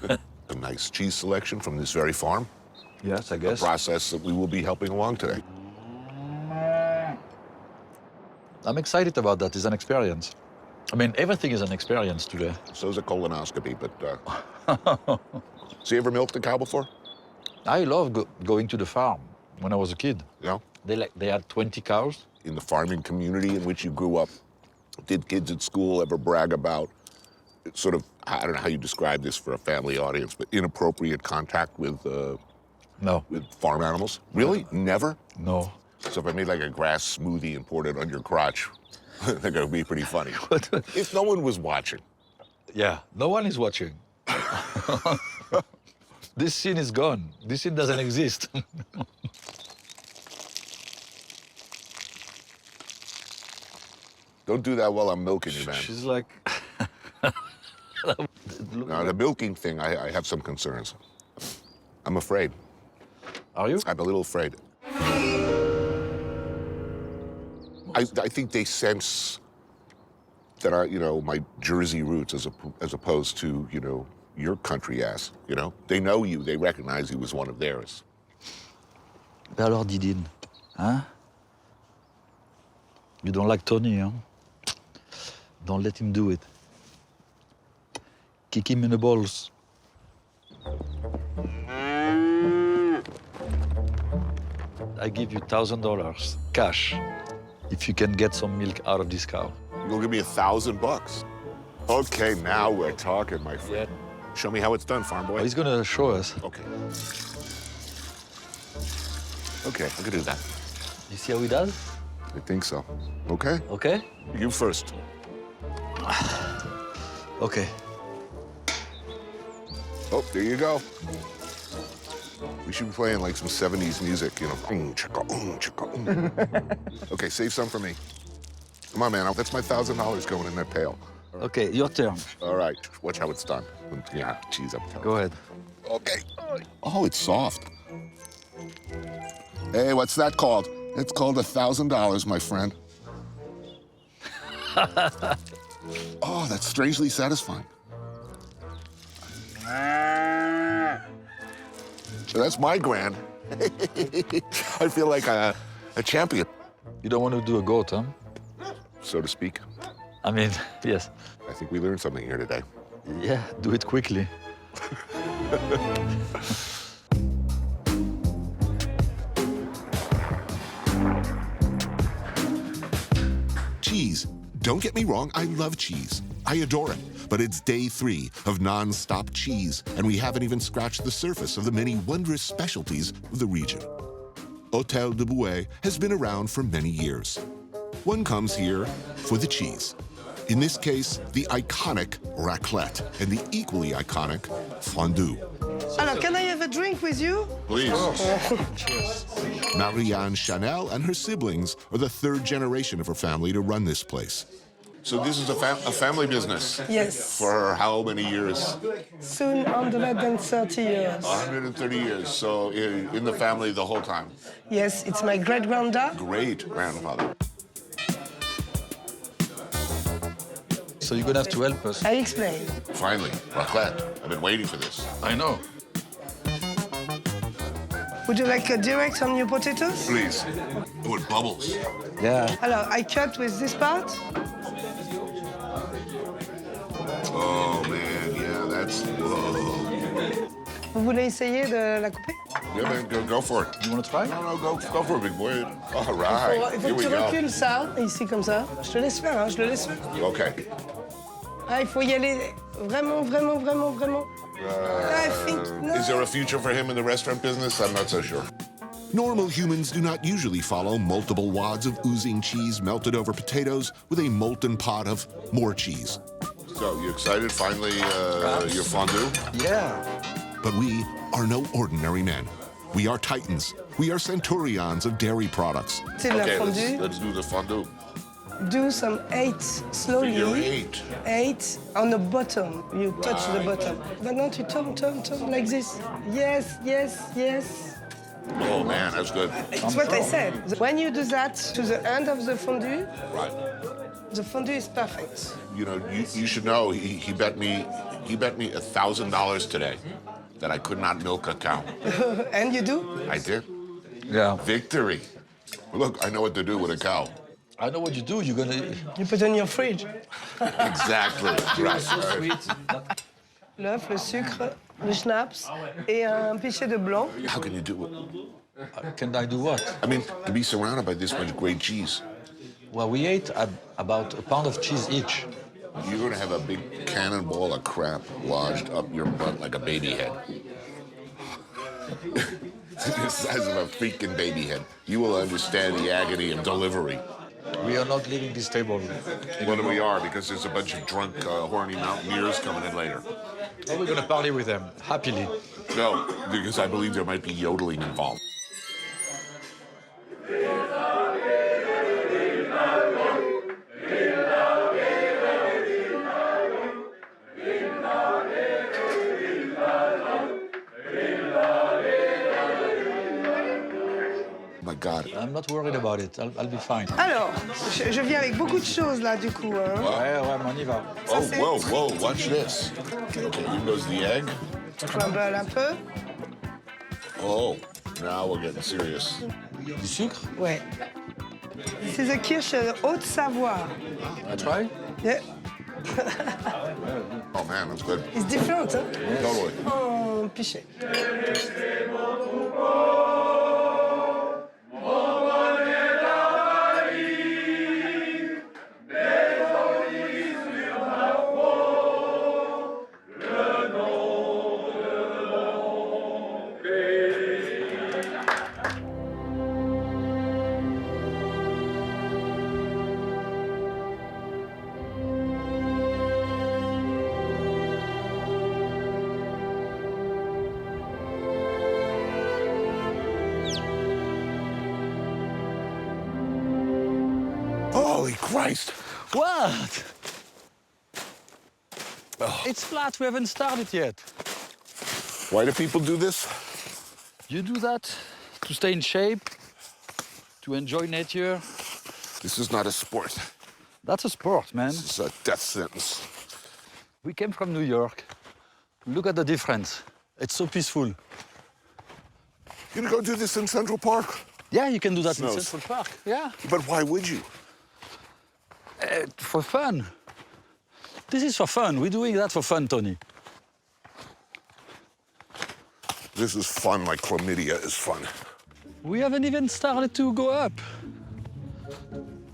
A nice cheese selection from this very farm. Yes, I guess. A process that we will be helping along today. I'm excited about that. It's an experience. I mean, everything is an experience today. So is a colonoscopy, but... So you ever milked a cow before? I love going to the farm when I was a kid. Yeah? They had 20 cows. In the farming community in which you grew up, did kids at school ever brag about sort of, I don't know how you describe this for a family audience, but inappropriate contact with with farm animals? Really? Never? No. So if I made like a grass smoothie and poured it on your crotch, I think it would be pretty funny. If no one was watching. Yeah, no one is watching. This scene is gone. This scene doesn't exist. Don't do that while I'm milking you, man. She's like... Now, the milking thing, I have some concerns. I'm afraid. Are you? I'm a little afraid. I think they sense that my Jersey roots as opposed to, your country ass, They know you, they recognize you as one of theirs. Ben alors, Didine, hein? You don't like Tony, huh? Don't let him do it. Kick him in the balls. I give you $1,000 cash if you can get some milk out of this cow. You'll give me $1,000. Okay, now we're talking, my friend. Yeah. Show me how it's done, farm boy. Oh, he's gonna show us. Okay. Okay, I can do that. You see how he does? I think so. Okay? Okay. You first. Okay. Oh, there you go. We should be playing like some 70s music, Okay, save some for me. Come on, man. That's my $1,000 going in that pail. Okay, your turn. All right. Watch how it's done. Yeah, cheese up. Go ahead. Okay. Oh, it's soft. Hey, what's that called? It's called $1,000, my friend. Oh, that's strangely satisfying. So that's my grand. I feel like a champion. You don't want to do a goat, huh? So to speak. I mean, yes. I think we learned something here today. Yeah, do it quickly. Cheese. Don't get me wrong, I love cheese. I adore it. But it's day 3 of non-stop cheese, and we haven't even scratched the surface of the many wondrous specialties of the region. Hôtel de Bouet has been around for many years. One comes here for the cheese. In this case, the iconic raclette and the equally iconic fondue. Alors, can I have a drink with you? Please. Marianne Chanel and her siblings are the 3rd generation of her family to run this place. So this is a family business? Yes. For how many years? Soon 130 years. 130 years. So in the family the whole time? Yes, it's my great-granddad. Great-grandfather. So you're gonna have to help us. I explain. Finally, raclette. I've been waiting for this. I know. Would you like a direct on your potatoes? Please. Oh, it bubbles. Yeah. Alors, I cut with this part. Oh, man, yeah, that's... Whoa. Vous voulez essayer de la couper? Yeah, man, go for it. You want to try? No, go for it, big boy. All right, Il faut here que we tu go. recules ça, ici, comme ça. Je te laisse faire, hein, je le laisse faire. Okay. Ah, il faut y aller vraiment, vraiment, vraiment, vraiment. I think, no. Is there a future for him in the restaurant business? I'm not so sure. Normal humans do not usually follow multiple wads of oozing cheese melted over potatoes with a molten pot of more cheese. So, you excited? Finally, your fondue? Yeah. But we are no ordinary men. We are titans. We are centurions of dairy products. C'est de la fondue. Let's do the fondue. Do some 8 slowly. Figure 8. 8 on the bottom. You touch the bottom. But not you turn like this. Yes, yes, yes. Oh man, that's good. It's what I said. When you do that to the end of the fondue, right, the fondue is perfect. You know, you should know he bet me $1,000 today that I could not milk a cow. And you do? I did. Yeah. Victory. Look, I know what to do with a cow. I know what you do. You're gonna... You put it in your fridge. Exactly. Right. L'œuf, le sucre, le schnapps et un pichet de blanc. How can you do it? Can I do what? I mean, to be surrounded by this much great cheese. Well, we ate about a pound of cheese each. You're gonna have a big cannonball of crap lodged up your butt like a baby head. The size of a freaking baby head. You will understand the agony of delivery. We are not leaving this table. Well, we are, because there's a bunch of drunk, horny mountaineers coming in later. Oh, we're gonna party with them, happily. No, because I believe there might be yodeling involved. my God. I'm not worried about it. I'll be fine. Alors, je viens avec beaucoup de choses là du coup. Hein. Ouais, mais on y va. Oh, whoa, whoa, watch this. Okay, here goes the egg. Crumble un peu. Oh, now we're getting serious. Du sucre? Ouais. This is a Kirsch Haute-Savoie. I try? Yeah. Oh man, that's good. It's different, huh? Yeah. Totally. Oh, pichet. Holy Christ! What? Oh. It's flat. We haven't started yet. Why do people do this? You do that to stay in shape, to enjoy nature. This is not a sport. That's a sport, man. This is a death sentence. We came from New York. Look at the difference. It's so peaceful. You gonna go do this in Central Park? Yeah, you can do that Snows. in Central Park. Yeah. But why would you? For fun. This is for fun. We're doing that for fun, Tony. This is fun like chlamydia is fun. We haven't even started to go up.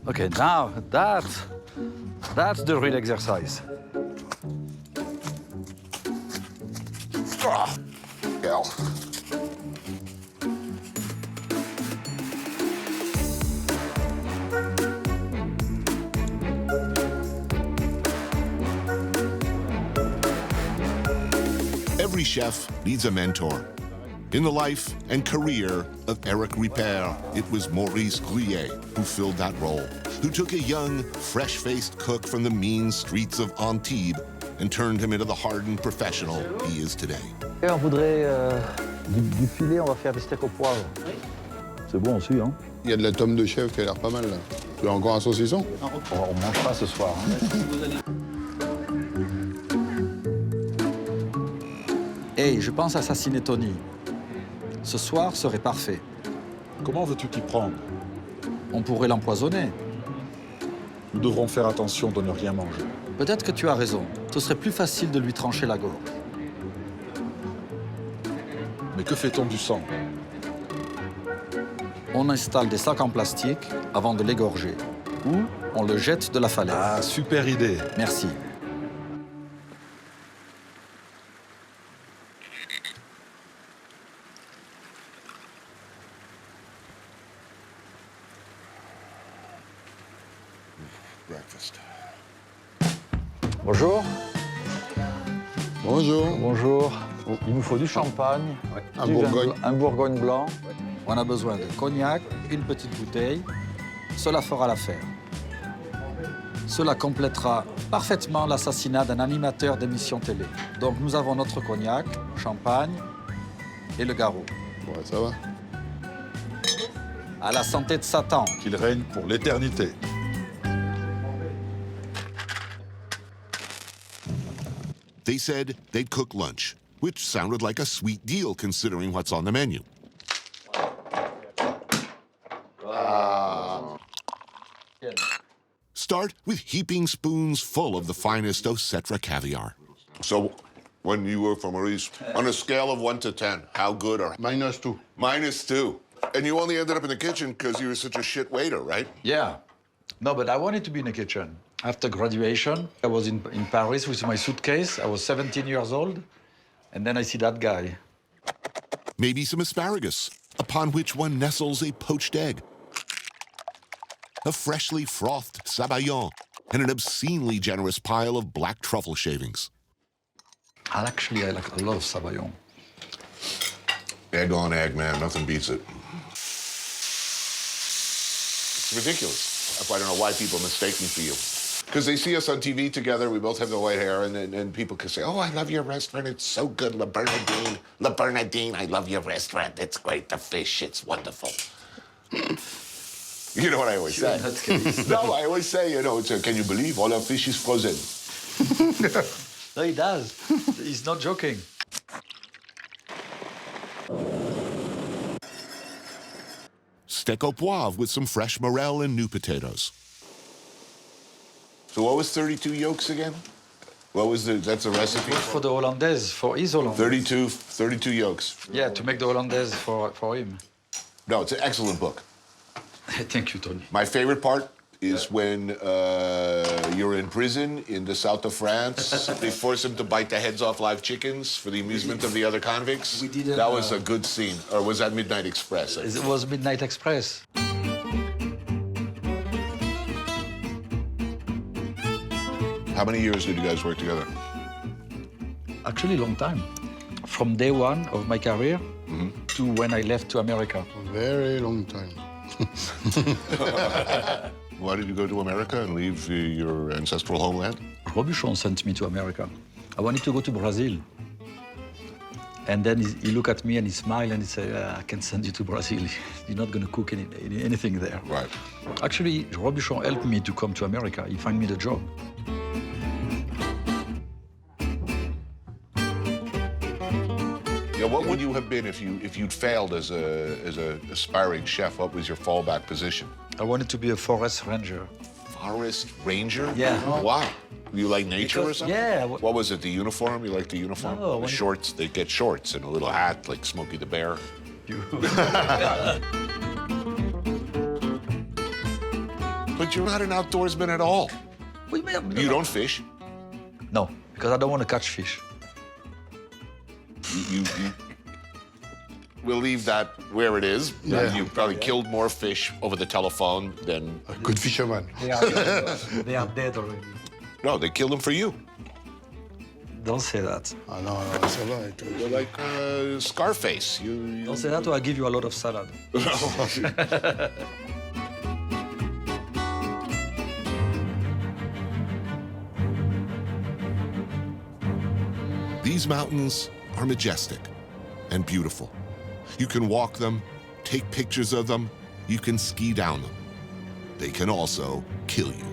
Okay, now that's the real exercise. Ah, hell. Every chef needs a mentor. In the life and career of Eric Ripert, it was Maurice Grillet who filled that role, who took a young, fresh-faced cook from the mean streets of Antibes and turned him into the hardened professional he is today. Et on voudrait du filet, on va faire des steaks au poivre. C'est bon aussi, hein? Il y a de la tome de chèvre qui a l'air pas mal, là. Tu veux encore un saucisson? On mange pas ce soir. Hey, je pense assassiner Tony. Ce soir serait parfait. Comment veux-tu t'y prendre? On pourrait l'empoisonner. Nous devrons faire attention de ne rien manger. Peut-être que tu as raison. Ce serait plus facile de lui trancher la gorge. Mais que fait-on du sang? On installe des sacs en plastique avant de l'égorger. Ou on le jette de la falaise. Ah, super idée. Merci. Breakfast. Bonjour. Bonjour. Bonjour. Il nous faut du champagne, Un Bourgogne. Un Bourgogne blanc. On a besoin de cognac, une petite bouteille. Cela fera l'affaire. Cela complétera parfaitement l'assassinat d'un animateur d'émission télé. Donc nous avons notre cognac, champagne et le garrot. Ouais, ça va. À la santé de Satan. Qu'il règne pour l'éternité. They said they'd cook lunch, which sounded like a sweet deal considering what's on the menu. Start with heaping spoons full of the finest Osetra caviar. So, when you were for Maurice, on a scale of 1 to 10, how good are... -2. -2. And you only ended up in the kitchen because you were such a shit waiter, right? Yeah. No, but I wanted to be in the kitchen. After graduation, I was in Paris with my suitcase. I was 17 years old. And then I see that guy. Maybe some asparagus, upon which one nestles a poached egg, a freshly frothed sabayon, and an obscenely generous pile of black truffle shavings. I like a lot of sabayon. Egg on egg, man, nothing beats it. It's ridiculous. I don't know why people mistake me for you. Because they see us on TV together, we both have the white hair, and people can say, oh, I love your restaurant, it's so good, La Bernardine. La Bernardine, I love your restaurant, it's great, the fish, it's wonderful. You know what I always say? No, I always say, you know, it's can you believe all our fish is frozen? No, he does. He's not joking. Steak au poivre with some fresh morel and new potatoes. So what was 32 yolks again? What was that's a recipe? For the Hollandaise, for his Hollandaise. 32 yolks. Yeah, to make the Hollandaise for him. No, it's an excellent book. Thank you, Tony. My favorite part is when you're in prison in the south of France. They force him to bite the heads off live chickens for the amusement of the other convicts. We didn't, that was a good scene. Or was that Midnight Express? It was Midnight Express. How many years did you guys work together? Actually, a long time. From day one of my career to when I left to America. Very long time. Why did you go to America and leave your ancestral homeland? Robuchon sent me to America. I wanted to go to Brazil. And then he looked at me and he smiled and he said, I can send you to Brazil. You're not going to cook anything there. Right. Actually, Robuchon helped me to come to America. He found me the job. Yeah, what would you have been if you'd failed as a aspiring chef? What was your fallback position? I wanted to be a forest ranger. Forest ranger? Yeah. Why? You like nature or something? Yeah. What was it, the uniform? You like the uniform? No, the shorts, they get shorts and a little hat like Smokey the Bear. But you're not an outdoorsman at all. You don't fish? No, because I don't want to catch fish. We'll leave that where it is. Yeah. You probably killed more fish over the telephone than... A good fisherman. They are dead already. No, they killed them for you. Don't say that. Ah, no, c'est vrai. You're like Scarface. Don't say that or I give you a lot of salad. These mountains are majestic and beautiful. You can walk them, take pictures of them, you can ski down them. They can also kill you.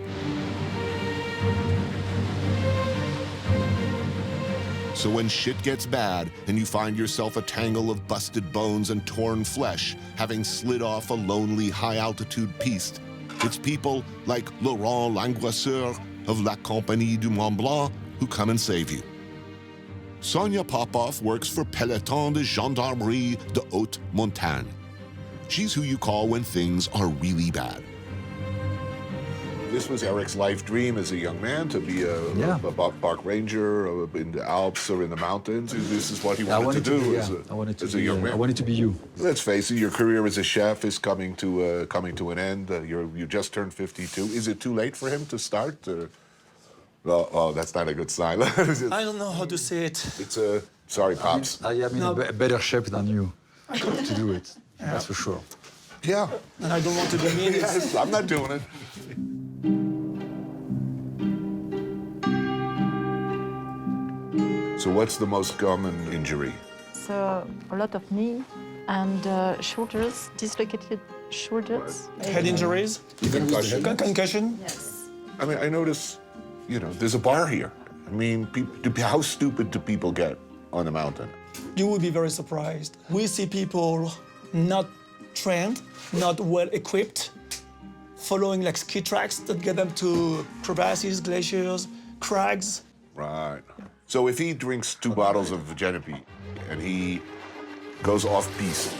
So when shit gets bad and you find yourself a tangle of busted bones and torn flesh, having slid off a lonely high-altitude piste, it's people like Laurent Langoisseur of La Compagnie du Mont Blanc who come and save you. Sonia Popoff works for Peloton de Gendarmerie de Haute Montagne. She's who you call when things are really bad. This was Eric's life dream as a young man, to be a park ranger in the Alps or in the mountains. This is what he wanted to do as a young man. I wanted to be you. Let's face it, your career as a chef is coming to an end. You just turned 52. Is it too late for him to start? Oh, that's not a good sign. I don't know how to say it. It's a... Sorry, Pops. I am in a better shape than you to do it. Yeah. That's for sure. Yeah. And I don't want to be mean. Yes, I'm not doing it. So what's the most common injury? So a lot of knee and shoulders, dislocated shoulders. Head injuries? Concussion? Concussion? Yes. I mean, I notice, you know, there's a bar here. I mean, how stupid do people get on the mountain? You will be very surprised. We see people not trained, not well equipped, following like ski tracks that get them to crevasses, glaciers, crags. Right. So if he drinks 2 bottles of Genocide and he goes off-piste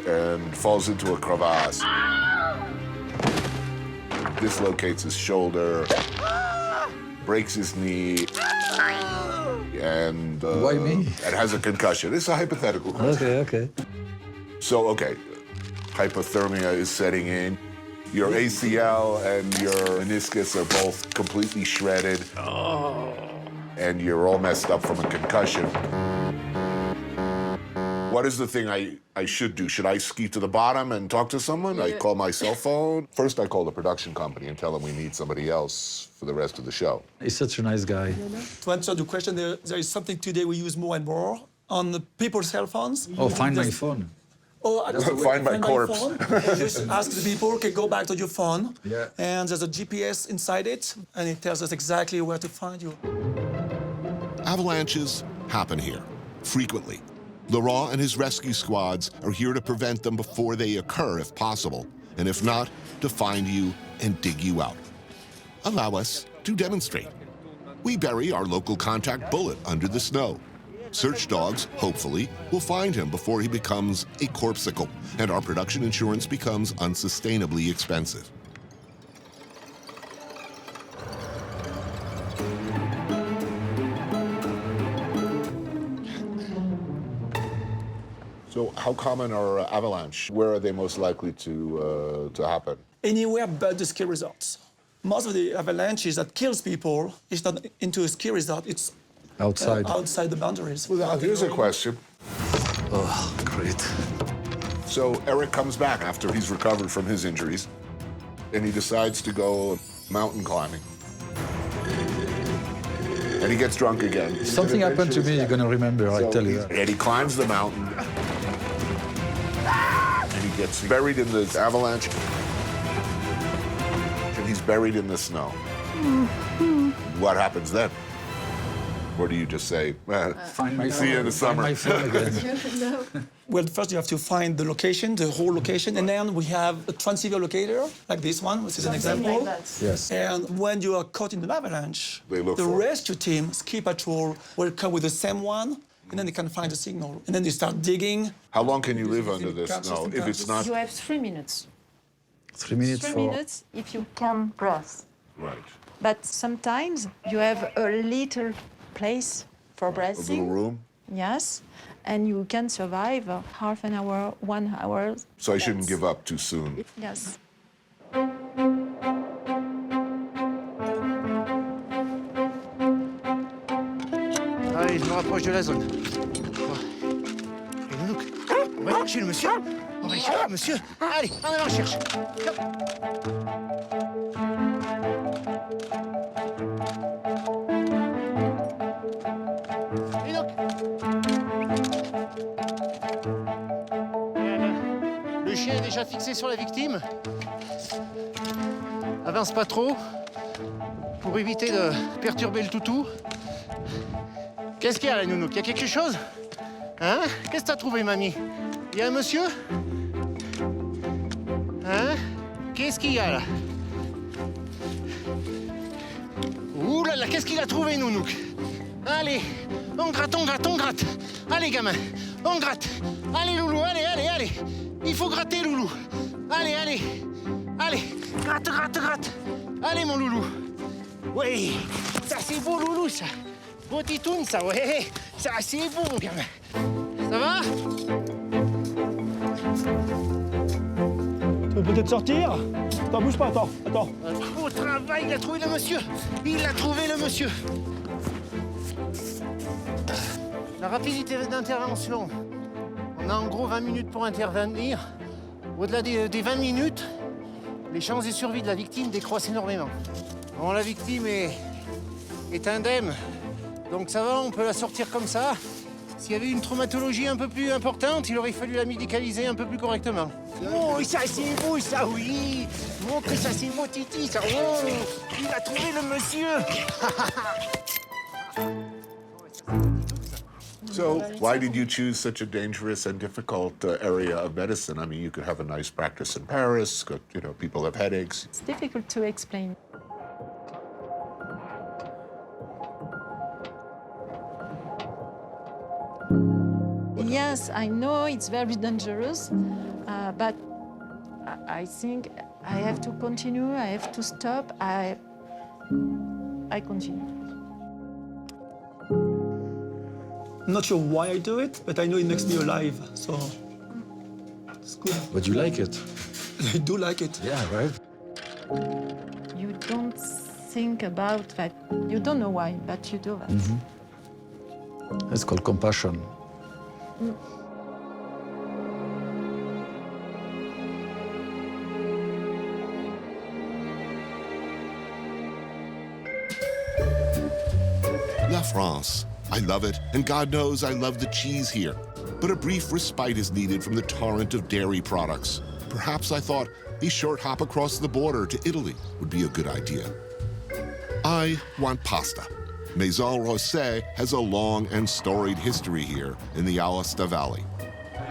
and falls into a crevasse, dislocates his shoulder, breaks his knee, and why me? And has a concussion. It's a hypothetical question. Okay. So, okay, hypothermia is setting in. Your ACL and your meniscus are both completely shredded. And you're all messed up from a concussion. What is the thing I should do? Should I ski to the bottom and talk to someone? I call my cell phone? First, I call the production company and tell them we need somebody else for the rest of the show. He's such a nice guy. To answer the question, there is something today we use more and more on the people's cell phones. Oh, find my phone. Oh, I just Find my corpse. phone. You just ask the people, okay, go back to your phone. Yeah. And there's a GPS inside it, and it tells us exactly where to find you. Avalanches happen here, frequently. Laurent and his rescue squads are here to prevent them before they occur, if possible, and if not, to find you and dig you out. Allow us to demonstrate. We bury our local contact bullet under the snow. Search dogs, hopefully, will find him before he becomes a corpsicle, and our production insurance becomes unsustainably expensive. So how common are avalanche? Where are they most likely to happen? Anywhere but the ski resorts. Most of the avalanches that kills people is not into a ski resort, it's outside the boundaries. Well, now, here's a question. Oh, great. So Eric comes back after he's recovered from his injuries, and he decides to go mountain climbing. And he gets drunk again. If something happened to me, you're going to remember, I tell you. And he climbs the mountain, and he gets buried in the avalanche, and he's buried in the snow. What happens then? Or do you just say, see you in the summer? Well, first you have to find the location, the whole location, and then we have a transceiver locator, like this one, which is an example. Yes. And when you are caught in an avalanche, the rescue team, ski patrol, will come with the same one, and then they can find the signal. And then they start digging. How long can you live under this snow if it's not? You have 3 minutes. 3 minutes 3 for... minutes if you can breathe. Right. But sometimes you have a little place for breathing. A little room? Yes. And you can survive half an hour, 1 hour. So I shouldn't give up too soon. Yes. Allez, je me rapproche de la zone. Et Nounouk, on va chercher le monsieur. On va aller chercher le monsieur. Allez, en avant, cherche. Le chien est déjà fixé sur la victime. Avance pas trop pour éviter de perturber le toutou. Qu'est-ce qu'il y a là, Nounouk? Il y a quelque chose? Hein? Qu'est-ce que t'as trouvé, mamie? Il y a un monsieur? Hein? Qu'est-ce qu'il y a là? Ouh là là, qu'est-ce qu'il a trouvé, Nounouk? Allez, on gratte, on gratte, on gratte. Allez, gamin, on gratte. Allez, loulou, allez, allez, allez. Il faut gratter, loulou. Allez, allez, allez. Gratte, gratte, gratte. Allez, mon loulou. Oui, ça c'est beau, loulou, ça. Beau titoune, ça, ouais. Ça c'est beau, mon gamin. Ça va? Tu veux peut-être sortir? Attends, bouge pas, attends. Au travail, il a trouvé le monsieur. Il a trouvé le monsieur. La rapidité d'intervention, on a en gros 20 minutes pour intervenir. Au-delà des 20 minutes, les chances de survie de la victime décroissent énormément. Bon, la victime est indemne, donc ça va, on peut la sortir comme ça. S'il y avait une traumatologie un peu plus importante, il aurait fallu la médicaliser un peu plus correctement. Oh, ça c'est beau, ça, oui. Montrez ça, c'est beau, Titi, ça. Oh, il a trouvé le monsieur. So why did you choose such a dangerous and difficult area of medicine? I mean, you could have a nice practice in Paris, people have headaches. It's difficult to explain. Yes, I know it's very dangerous, but I think I have to continue, I have to stop, I continue. I'm not sure why I do it, but I know it makes me alive, so it's good. But you like it? I do like it. Yeah, right? You don't think about that. You don't know why, but you do that. Mm-hmm. It's called compassion. La France. I love it, and God knows I love the cheese here. but a brief respite is needed from the torrent of dairy products. Perhaps I thought a short hop across the border to Italy would be a good idea. I want pasta. Maison Rosé has a long and storied history here in the Aosta Valley.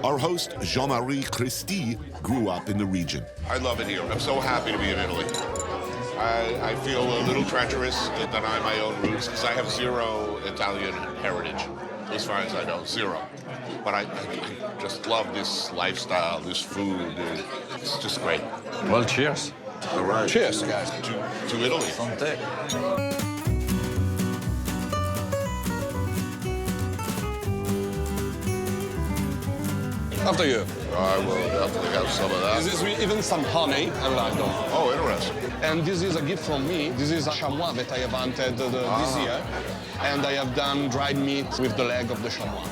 Our host, Jean-Marie Christie, grew up in the region. I love it here. I'm so happy to be in Italy. I feel a little treacherous to deny my own roots because I have zero Italian heritage, as far as I know, zero. But I just love this lifestyle, this food. It's just great. Well, cheers. All right. Cheers, guys. To Italy. Santé. After you. I will definitely have some of that. This is even some honey. I like them. Oh, interesting. And this is a gift from me. This is a chamois that I have hunted this year. And I have done dried meat with the leg of the chamois.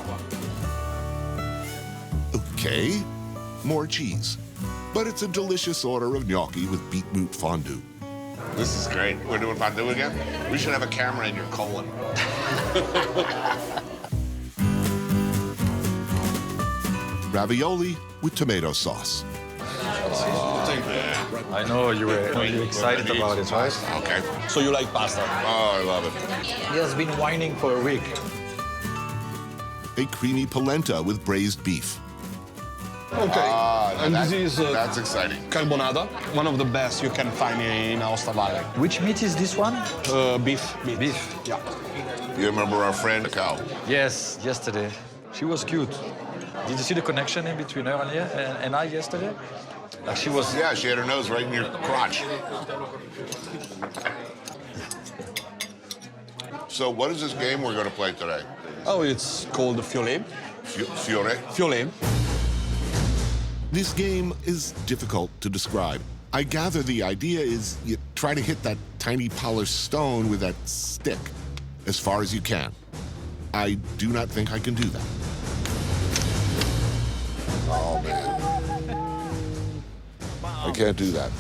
Okay, more cheese. But it's a delicious order of gnocchi with beetroot fondue. This is great. We're doing fondue again? We should have a camera in your colon. Ravioli with tomato sauce. I know you were really excited about it, right? Okay. So you like pasta? Oh, I love it. He has been whining for a week. A creamy polenta with braised beef. Okay. And this is that's exciting. carbonara, one of the best you can find in Aosta Valley. Which meat is this one? Beef. Beef. Yeah. You remember our friend, the cow? Yes, yesterday. She was cute. Did you see the connection in between her and I yesterday? Like she was... Yeah, she had her nose right in your crotch. So what is this game we're going to play today? Oh, it's called Fiole. Fiore? Fiole. This game is difficult to describe. I gather the idea is you try to hit that tiny polished stone with that stick as far as you can. I do not think I can do that. Oh, man. I can't do that.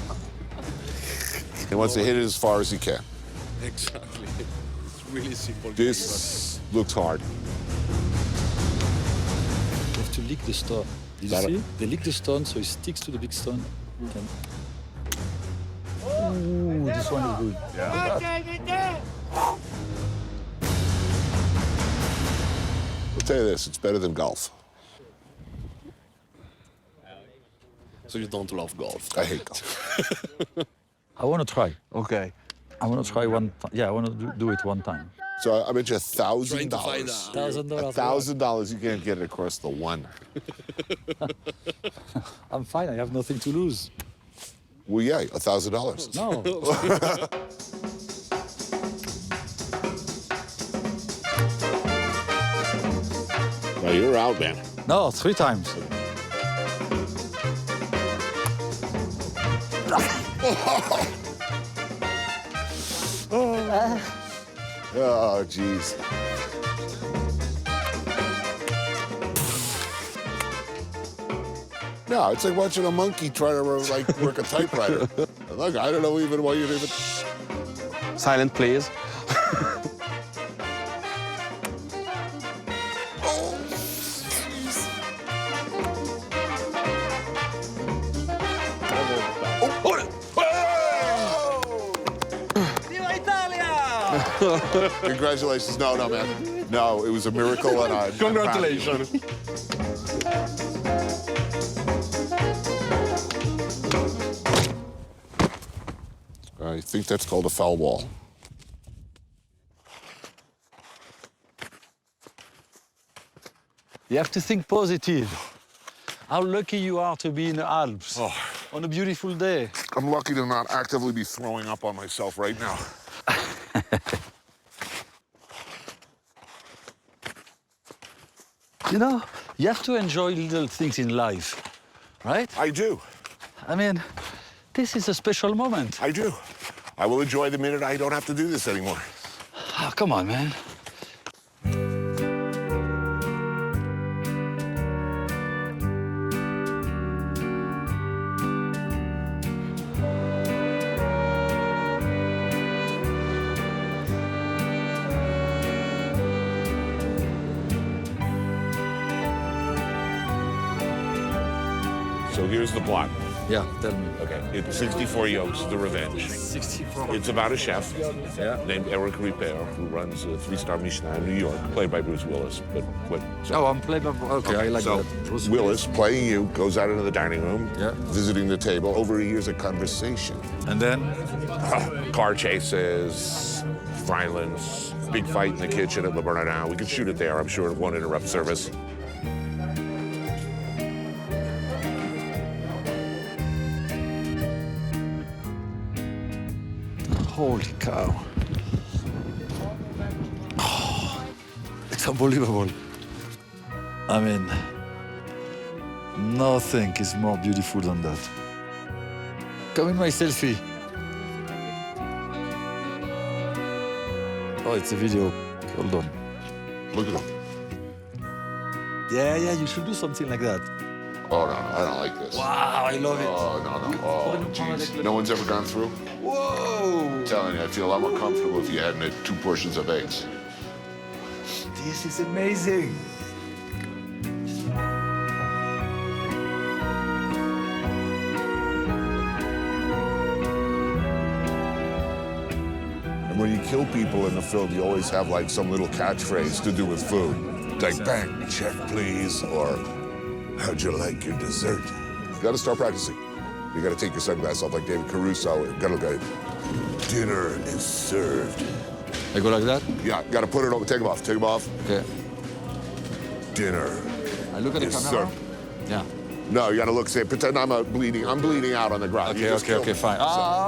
He wants to hit it as far as he can. Exactly. It's really simple. This looks hard. You have to lick the stone. Did you see? They lick the stone so it sticks to the big stone. Ooh, this one is good. Yeah. I'll tell you this, it's better than golf. So you don't love golf? I hate golf. I want to try. Okay. I want to try one time. Yeah, I want to do it one time. So I bet you $1,000. $1,000. $1,000, you can't get it across the one. I'm fine, I have nothing to lose. Well, yeah, $1,000. No. Well, you're out, man. No, 3 times. Oh, jeez. No, it's like watching a monkey try to work a typewriter. Look, I don't know even why you'd even... Silent, please. Congratulations. No, man. No, it was a miracle and I'm Congratulations. I think that's called a foul ball. You have to think positive. How lucky you are to be in the Alps on a beautiful day. I'm lucky to not actively be throwing up on myself right now. You know, you have to enjoy little things in life, right? I do. I mean, this is a special moment. I do. I will enjoy the minute I don't have to do this anymore. Oh, come on, man. So here's the plot. Yeah, tell me. Okay, it's 64 Yolks, The Revenge. 64. It's about a chef named Eric Ripert who runs a 3-star Michelin in New York, played by Bruce Willis. But what? Oh, I'm played by. Okay, I like so that. Bruce Willis, playing you, goes out into the dining room, Yeah. visiting the table. Overhears a conversation. And then? Car chases, violence, big fight in the kitchen at Le Bernardin. We could shoot it there. I'm sure it won't interrupt service. Holy cow. Oh, it's unbelievable. I mean, nothing is more beautiful than that. Come in my selfie. Oh, it's a video. Hold on. Look at him. Yeah, you should do something like that. Oh, no, I don't like this. Wow, I love it. Oh, no. Oh, jeez. No one's ever gone through? Whoa! I'm telling you, I'd feel a lot more comfortable if you hadn't had 2 portions of eggs. This is amazing. And when you kill people in the film, you always have like some little catchphrase to do with food. Like, bang, check, please, or how'd you like your dessert? You gotta start practicing. You gotta take your sunglasses off like David Caruso. You gotta go, dinner is served. I go like that? Yeah, gotta put it over, take them off, Okay. Dinner I look at the is camera? served. Yeah. No, you gotta look, say, pretend I'm bleeding out on the ground. You just kill me. fine.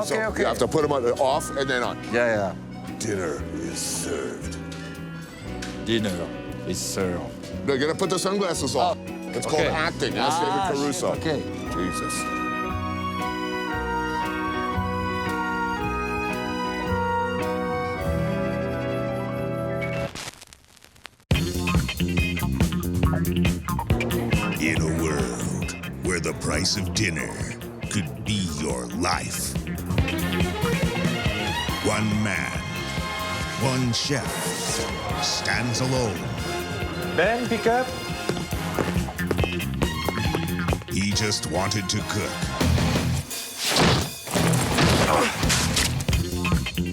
So you have to put them off and then on. Yeah. Dinner is served. Dinner is served. No, you gotta put the sunglasses on. It's called acting. Ask David Caruso. Okay. Jesus. In a world where the price of dinner could be your life, one man, one chef stands alone. Ben, pick up. He just wanted to cook.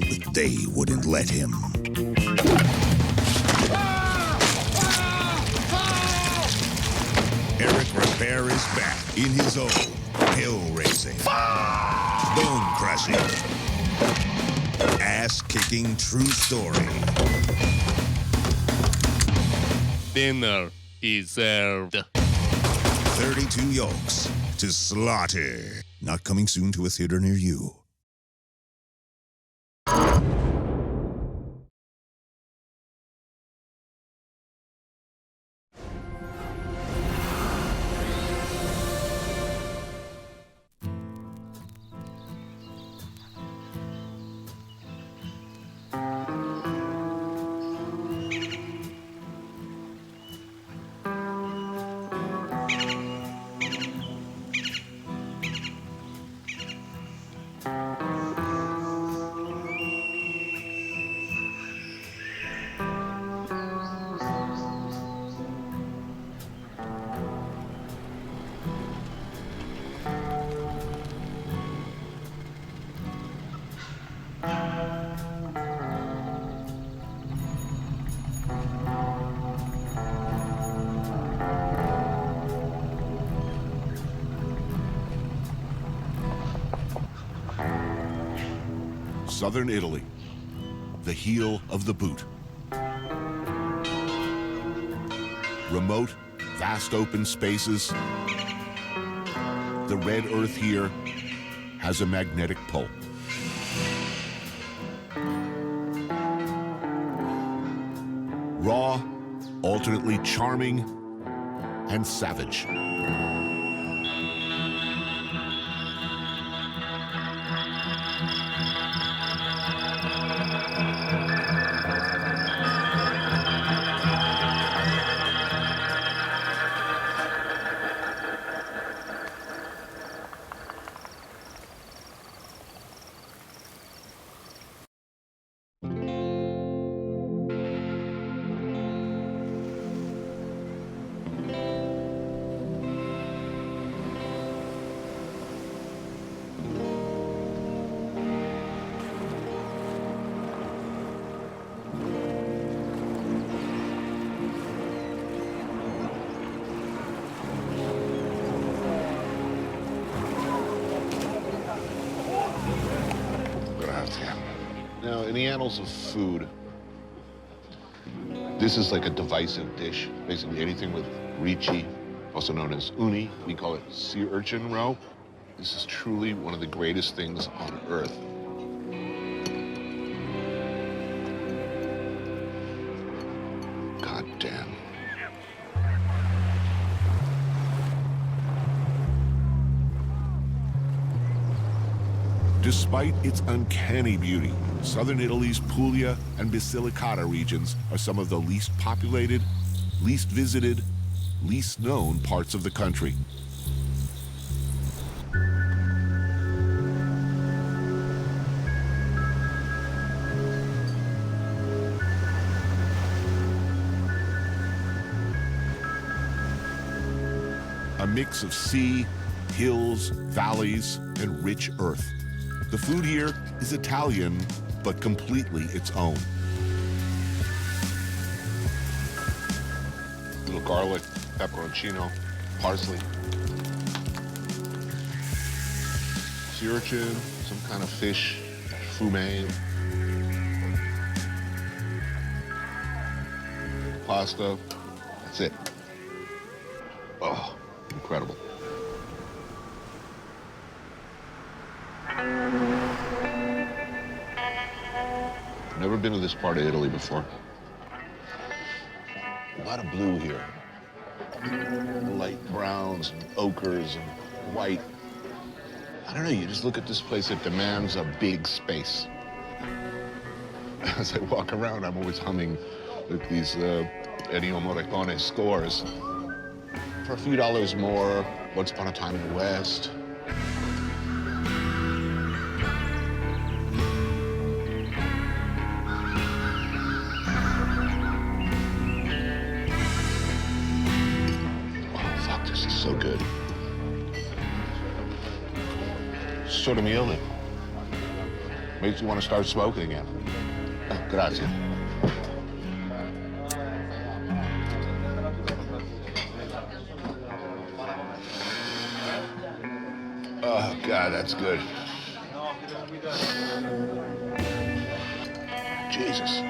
But they wouldn't let him. Eric Ripert is back in his own hell-raising, bone-crushing, ass-kicking true story. Dinner is served. 32 Yolks to slaughter. Not coming soon to a theater near you. Southern Italy, the heel of the boot. Remote, vast open spaces. The red earth here has a magnetic pull. Raw, alternately charming and savage. in the annals of food, this is like a divisive dish. Basically anything with ricci, also known as uni, we call it sea urchin roe. This is truly one of the greatest things on earth. God damn. Despite its uncanny beauty, southern Italy's Puglia and Basilicata regions are some of the least populated, least visited, least known parts of the country. A mix of sea, hills, valleys, and rich earth. The food here is Italian, but completely its own. Little garlic, pepperoncino, parsley. Sea urchin, some kind of fish, fumet. Pasta, that's it. Oh, incredible. Never been to this part of Italy before. A lot of blue here. Light browns and ochres and white. I don't know, you just look at this place, it demands a big space. As I walk around, I'm always humming with these Ennio Morricone scores. For a few dollars more, Once Upon a Time in the West. So good. Sort of miele. Makes you want to start smoking again. Oh, grazie. Oh, God, that's good. Jesus.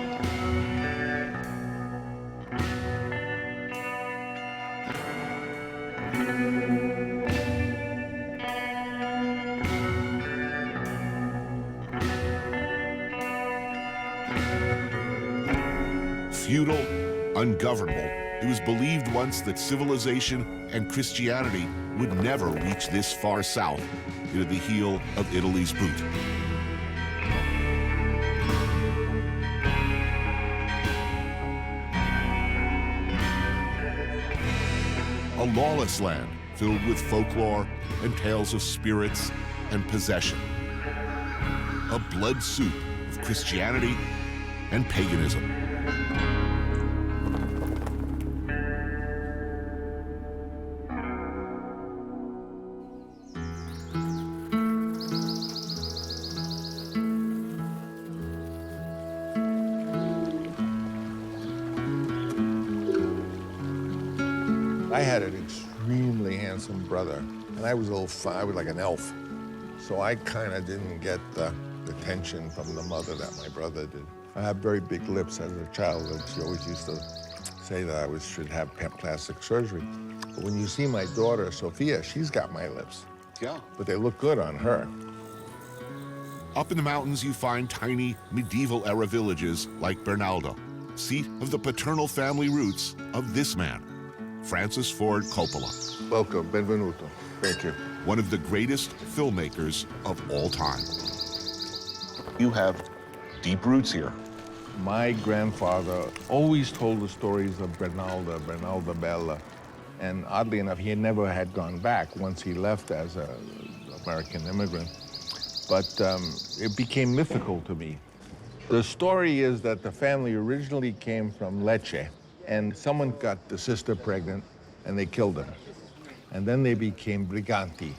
Feudal, ungovernable, it was believed once that civilization and Christianity would never reach this far south into the heel of Italy's boot. A lawless land filled with folklore and tales of spirits and possession. A blood soup of Christianity and paganism. I had an extremely handsome brother, and I was like an elf. So I kind of didn't get the attention from the mother that my brother did. I had very big lips as a child, and she always used to say that I should have plastic surgery. But when you see my daughter, Sophia, she's got my lips. Yeah. But they look good on her. Up in the mountains, you find tiny medieval-era villages like Bernaldo, seat of the paternal family roots of this man, Francis Ford Coppola. Welcome, benvenuto. Thank you. One of the greatest filmmakers of all time. You have deep roots here. My grandfather always told the stories of Bernaldo Bella. And oddly enough, he never had gone back once he left as an American immigrant. But it became mythical to me. The story is that the family originally came from Lecce, and someone got the sister pregnant, and they killed her. And then they became briganti.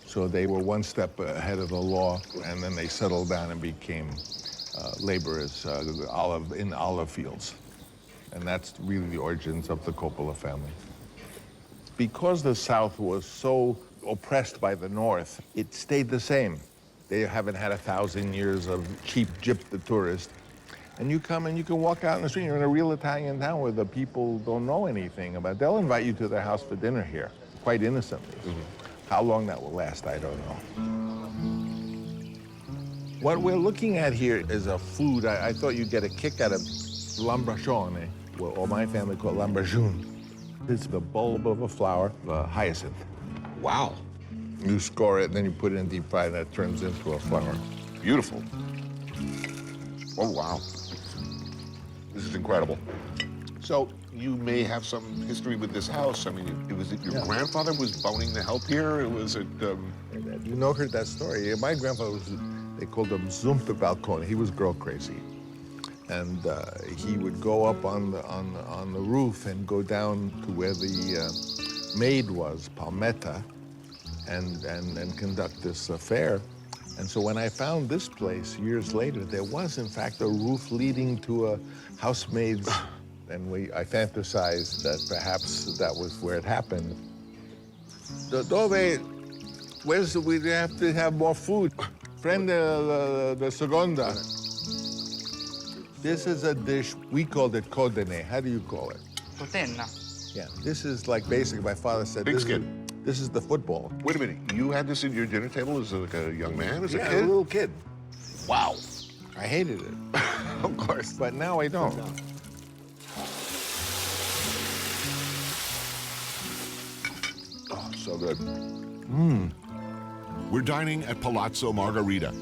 So they were one step ahead of the law, and then they settled down and became laborers in olive fields. And that's really the origins of the Coppola family. Because the South was so oppressed by the North, it stayed the same. They haven't had 1,000 years of cheap gyp the tourist. And you come and you can walk out in the street. You're in a real Italian town where the people don't know anything about it. They'll invite you to their house for dinner here, quite innocently. How long that will last, I don't know. What we're looking at here is a food. I thought you'd get a kick out of lambrascione, or my family call it lambrajune. It's the bulb of a flower, a hyacinth. Wow. You score it, and then you put it in deep fry, and that turns into a flower. Beautiful. Oh, wow. This is incredible. So you may have some history with this house. I mean, was it your grandfather was boning the help here? Or was it... You heard that story. My grandfather was, they called him Zumpe Balcone. He was girl crazy. And he would go up on the roof and go down to where the maid was, Palmetta, and conduct this affair. And so when I found this place years later, there was, in fact, a roof leading to a housemaid's, and I fantasized that perhaps that was where it happened. Dove, we have to have more food. Prende the seconda. This is a dish, we called it codene. How do you call it? Potenna. Yeah, this is like basically, my father said, Big skin. This is the football. Wait a minute, you had this at your dinner table as like a young man, as a kid? A little kid. Wow. I hated it. Of course. But now I don't. Oh, so good. We're dining at Palazzo Margherita,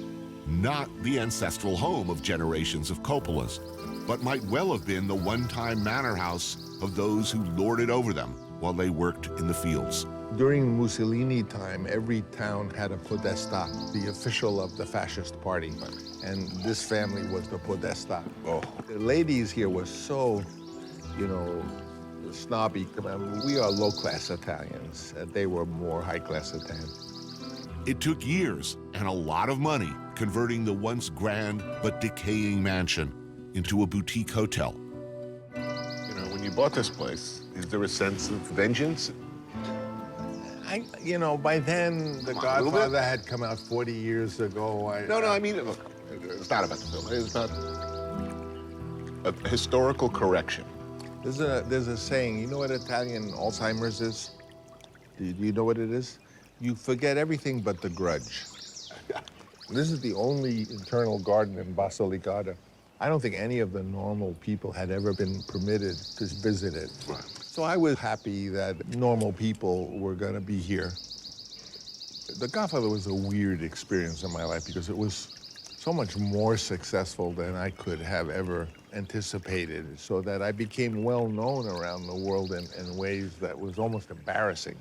not the ancestral home of generations of Coppolas, but might well have been the one-time manor house of those who lorded over them while they worked in the fields. During Mussolini time, every town had a podesta, the official of the fascist party. And this family was the podesta. Oh. The ladies here were so, snobby. I mean, we are low-class Italians. They were more high-class Italians. It took years and a lot of money converting the once grand but decaying mansion into a boutique hotel. When you bought this place, is there a sense of vengeance? By then, The Godfather had come out 40 years ago. I mean, look, it's not about the film. It's about a historical correction. There's a saying, you know what Italian Alzheimer's is? Do you know what it is? You forget everything but the grudge. This is the only internal garden in Basilicata. I don't think any of the normal people had ever been permitted to visit it. Right. So I was happy that normal people were going to be here. The Godfather was a weird experience in my life because it was so much more successful than I could have ever anticipated, so that I became well known around the world in ways that was almost embarrassing.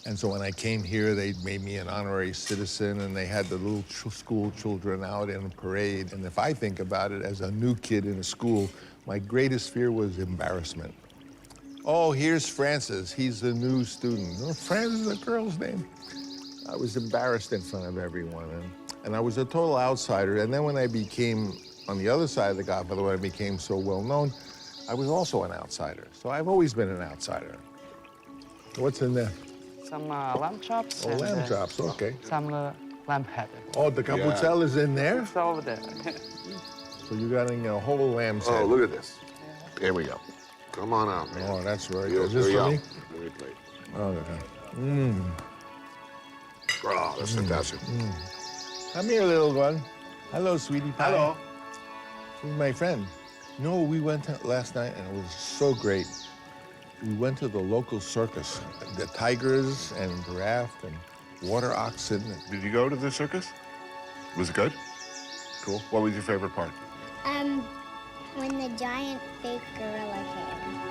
And so when I came here, they made me an honorary citizen, and they had the little school children out in a parade. And if I think about it, as a new kid in a school, my greatest fear was embarrassment. Oh, here's Francis. He's the new student. Oh, Francis is a girl's name. I was embarrassed in front of everyone, and I was a total outsider. And then when I became on the other side of the Godfather, when I became so well known, I was also an outsider. So I've always been an outsider. What's in there? Some lamb chops. Oh, and, lamb chops, okay. Some lamb head. Oh, the capucel is in there? It's over there. So you're getting a whole lamb's head. Oh, look at this. Here we go. Come on out, man. Oh, that's very Here good. Is this for me? Give me a plate. Oh, okay. Mmm. Oh, that's fantastic. Come here, little one. Hello, sweetie pie. Hello. This is my friend. We went last night, and it was so great. We went to the local circus. The tigers and giraffe and water oxen. Did you go to the circus? Was it good? Cool. What was your favorite part? When the giant fake gorilla came.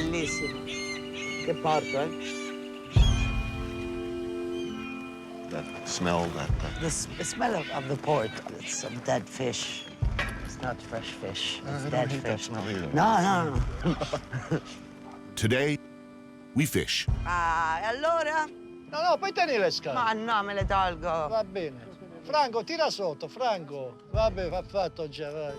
bellissimo. Che porto, eh? That smell, The smell of the port. It's of dead fish. It's not fresh fish. It's dead fish. No. Today, we fish. Ah, e allora? No, poi tieni le scarpe. Ma no, me le tolgo. Va bene. Franco, tira sotto, Franco. Vabbè, va fatto già, vai.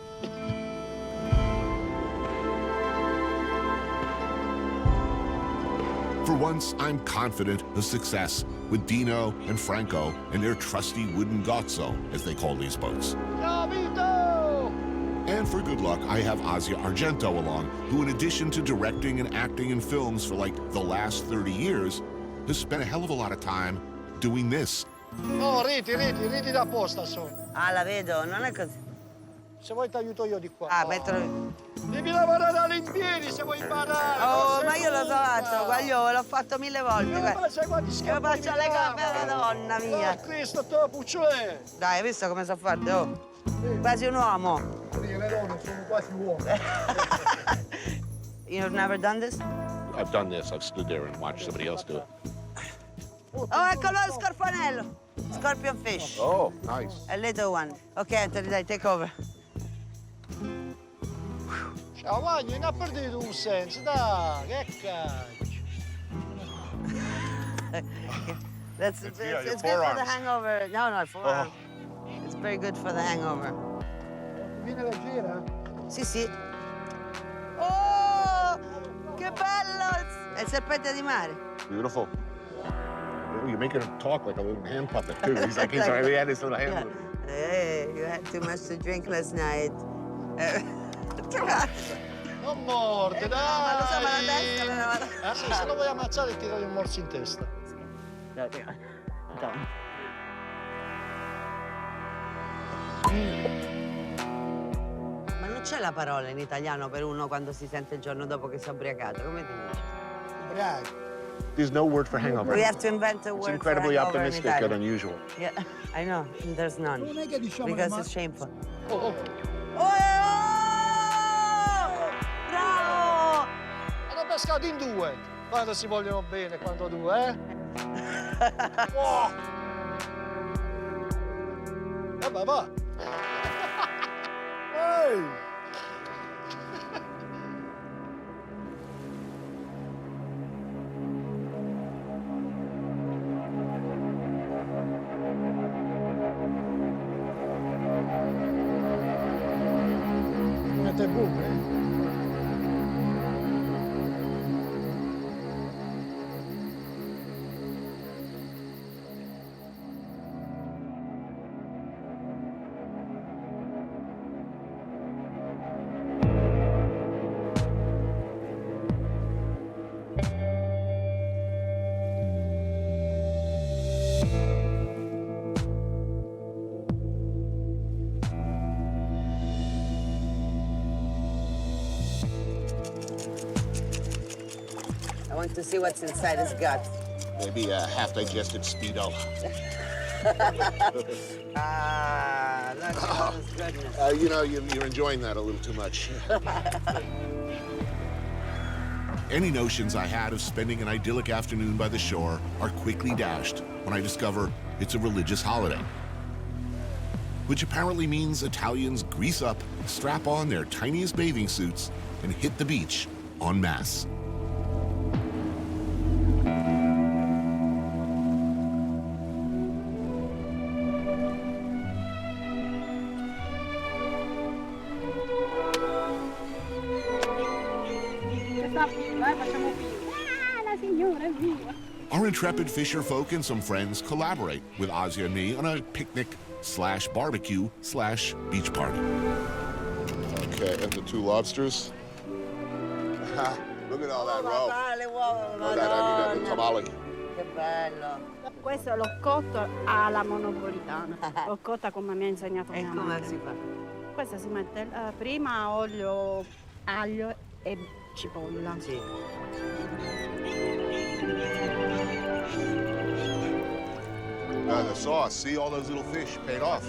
For once, I'm confident of success with Dino and Franco and their trusty wooden gozzo, as they call these boats. Ciao, Vito! And for good luck, I have Asia Argento along, who in addition to directing and acting in films for like the last 30 years, has spent a hell of a lot of time doing this. No, riti da posta sono. Ah, la vedo, non è così. Se vuoi ti aiuto io di qua. Ah, metto... Devi lavorare all'impiedi se vuoi imparare. Oh, ma io lo so fatto, guagliò, l'ho fatto 1000 volte. Ma sai quanti Io scappi faccio le gambe, madonna mia. Oh, Cristo, te puccione. Dai, hai visto come so forte, oh? Quasi un uomo. Le donne sono quasi uomini. You've never done this? I've done this. I've stood there and watched somebody else do it. Oh, eccolo il scorfanello. Scorpion fish. Oh, nice. A little one. Ok, Anthony, dai, take over. Ciao, Magno, non ha perduto un senso, dai, che cacchio. It's good for the hangover. No, forearm. It's very good for the hangover. Viene leggera? Sì. Oh, che bello! È il serpente di mare. Beautiful. You're making him talk like a little hand puppet, too. He's like, he had his little hand. Hey, you had too much to drink last night. Non morde, dai! Ma lo so, ma la testa me la vado. Sì, se lo vuoi ammazzare ti tiro un morso in testa. Ma non c'è la parola in italiano per uno quando si sente il giorno dopo che si è ubriacato, come ti dice? Ubriaco. There's no word for hangover. We have to invent a It's word incredibly for hangover optimistic in and Italian. unusual. Yeah, I know, there's none. Non è che diciamo Because it's shameful. Oh! Bravo! Hanno pescato in due. Quando si vogliono bene, quando due, eh? Oh. Vabbè, va. Ehi! Mette buche, eh? I want to see what's inside his gut. Maybe a half-digested Speedo. Ah, look at his goodness. You know, you're enjoying that a little too much. Any notions I had of spending an idyllic afternoon by the shore are quickly dashed when I discover it's a religious holiday. Which apparently means Italians grease up, strap on their tiniest bathing suits, and hit the beach en masse. Our intrepid fisher folk and some friends collaborate with Asia and me on a picnic/barbecue/beach party. Okay, and the two lobsters. Look at all that roe. Le uova, Oh, that, I mean, that tamale. Che bello. Questo è l'ho cotto alla monopolitana. L'ho cotta come mi ha insegnato mia E madre. come si fa? Questa si mette prima olio, aglio e cipolla. Sì. The sauce. See all those little fish paid off.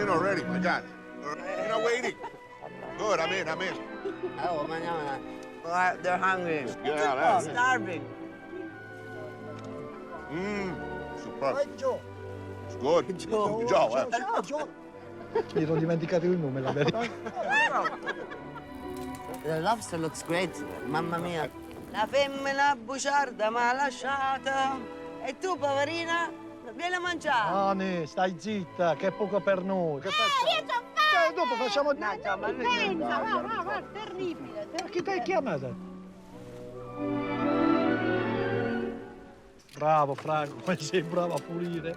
in already, my God. You're not waiting. Good, I'm in. Oh, manana. They're hungry. Yeah, that's it. Starving. Super. It's good. Joe. Mi ero dimenticato il nome, la verità. The lobster looks great. Mamma mia. La femmina bugiarda m'ha lasciata. E tu, poverina, vieni a mangiare. Ani, stai zitta, che è poco per noi. Che facciamo? Dopo facciamo... Pensa, va, terribile. Chi ti hai chiamato? Bravo, Franco, come sei bravo a pulire.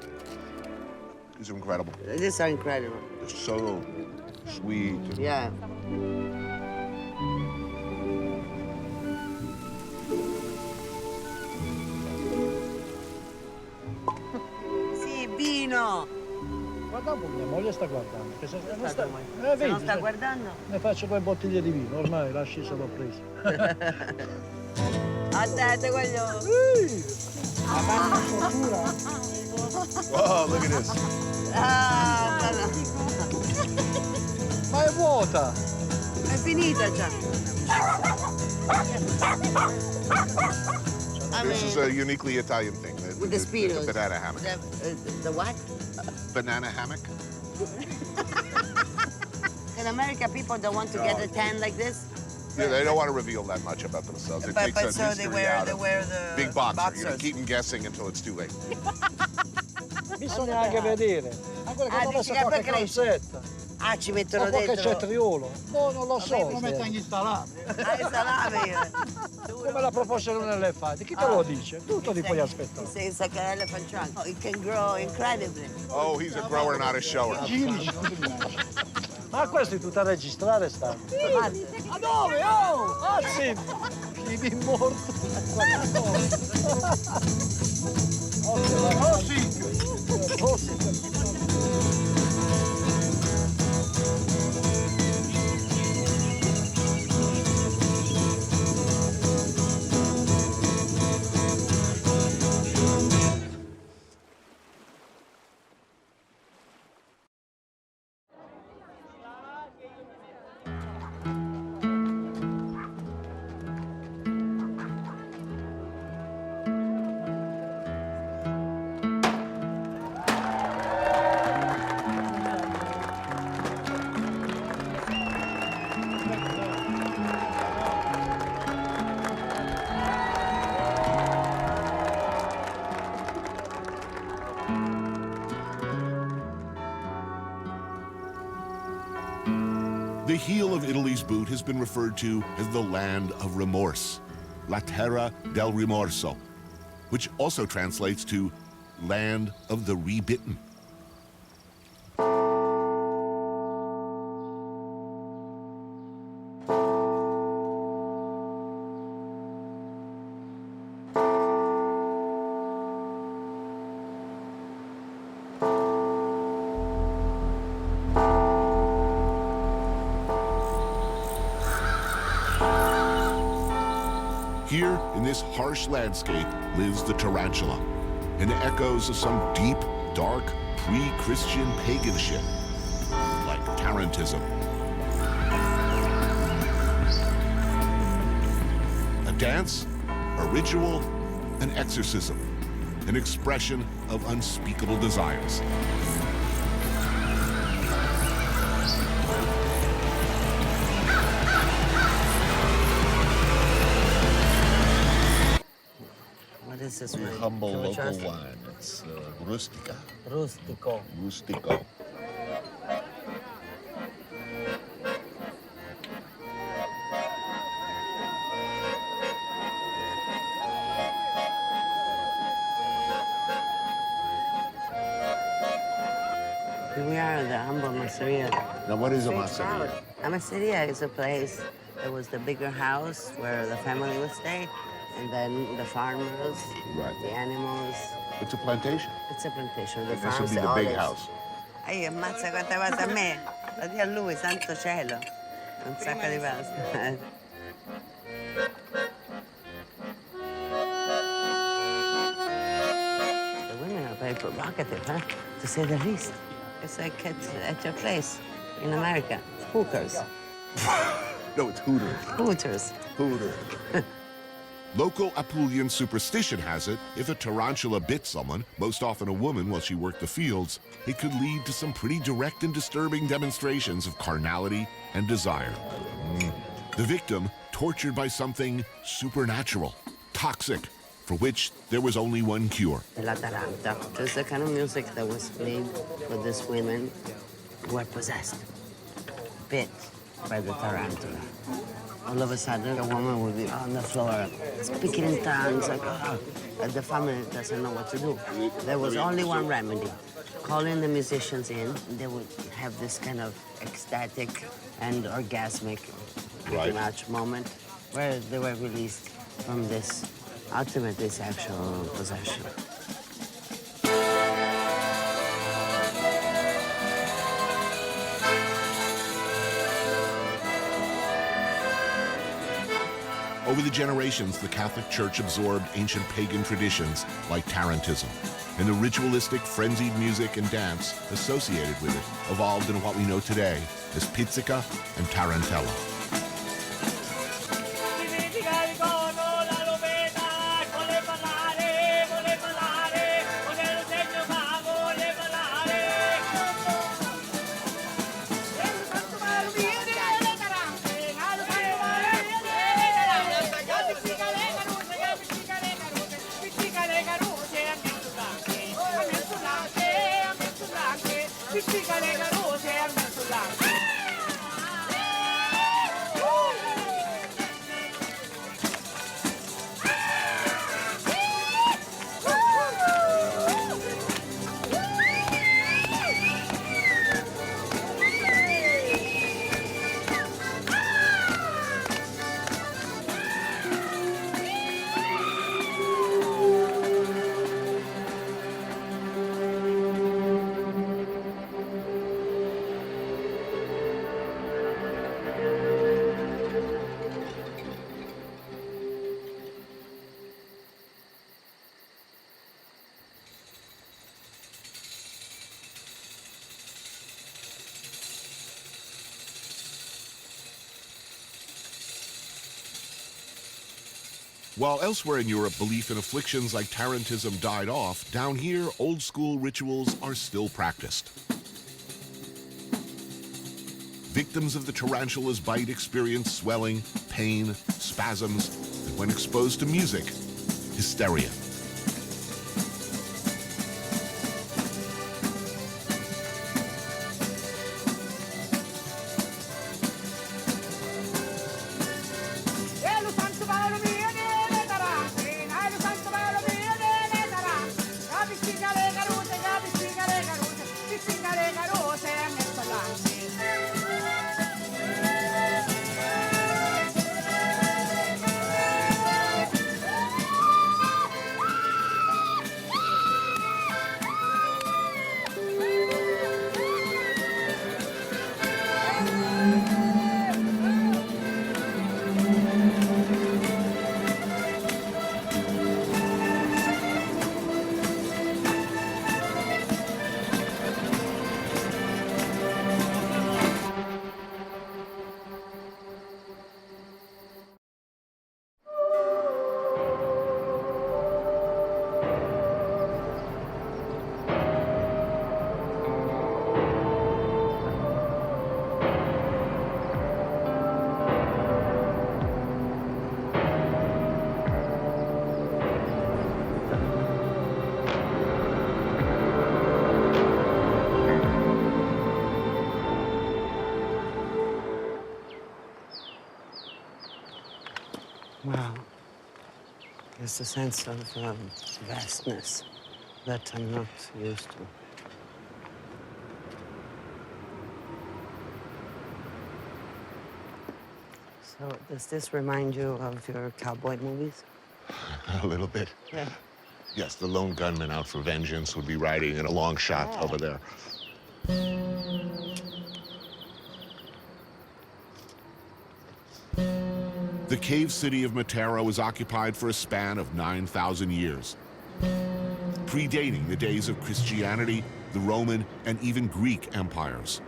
These are incredible. These are incredible. They're so sweet. Yeah. Sì, vino. Guarda un po', mia moglie sta guardando. Che se non sta, Se non sta guardando? Ne faccio 2 bottiglie di vino, ormai lasci se l'ho preso. Aspetta, quello. Oh, look at this. Ma è vuota! È finita già. This is a uniquely Italian thing. With the speedos. The banana hammock. The what? Banana hammock. In America, people don't want to get a tan like this. Yeah, they don't want to reveal that much about themselves. It takes a so they mystery wear out the of big boxer. You know, boxers. keep them guessing until it's too late. Bisogna anche vedere. Ma quella che dici adesso che qualche poi cresce? calzetta. Ah, ci mettono O qualche dentro. cetriolo. No, non lo so. Vabbè, Lo metto agli salami. Ah, salame. Come la proposta dell'elefante. Chi te lo dice? Tu te li puoi aspettare. It's like an elephant trunk. Oh, it can grow incredibly. Oh, he's a grower, not a shower. Ma questo è tutto a registrare sta. A dove? Oh! Ah sì! Vivi morto. The heel of Italy's boot has been referred to as the land of remorse, La Terra del Rimorso, which also translates to land of the rebitten. Here, in this harsh landscape, lives the tarantula, and echoes of some deep, dark, pre-Christian pagan shit, like tarantism. A dance, a ritual, an exorcism, an expression of unspeakable desires. What is this one? Humble Can we local trust it? wine. It's rustica. Rustico. Rustico. Here we are at the humble masseria. Now, what is a Very masseria? proud. A masseria is a place that was the bigger house where the family would stay, and then the farmers, Right. the animals. It's a plantation. It's a plantation. The This would farms, be the the big olives. house. Ammazza quante cose a me. La dia a lui, santo cielo. Un sacco di pasta. The women are very provocative, huh? To say the least. It's like at your place in America. Hookers. No, it's Hooters. Hooters. Hooters. Local Apulian superstition has it, if a tarantula bit someone, most often a woman while she worked the fields, it could lead to some pretty direct and disturbing demonstrations of carnality and desire. The victim tortured by something supernatural, toxic, for which there was only one cure. La taranta. It was the kind of music that was played for these women who were possessed, bit by the tarantula. All of a sudden, a woman would be on the floor, speaking in tongues, like, and the family doesn't know what to do. There was only one remedy. Calling the musicians in, they would have this kind of ecstatic and orgasmic pretty much moment where they were released from this ultimately sexual possession. Over the generations, the Catholic Church absorbed ancient pagan traditions like tarantism, and the ritualistic, frenzied music and dance associated with it evolved into what we know today as pizzica and tarantella. While elsewhere in Europe, belief in afflictions like tarantism died off, down here, old-school rituals are still practiced. Victims of the tarantula's bite experience swelling, pain, spasms, and when exposed to music, hysteria. Wow. There's a sense of vastness that I'm not used to. So does this remind you of your cowboy movies? A little bit. Yeah. Yes, the lone gunman out for vengeance would be riding in a long shot over there. The cave city of Matera was occupied for a span of 9,000 years. Predating the days of Christianity, the Roman, and even Greek empires.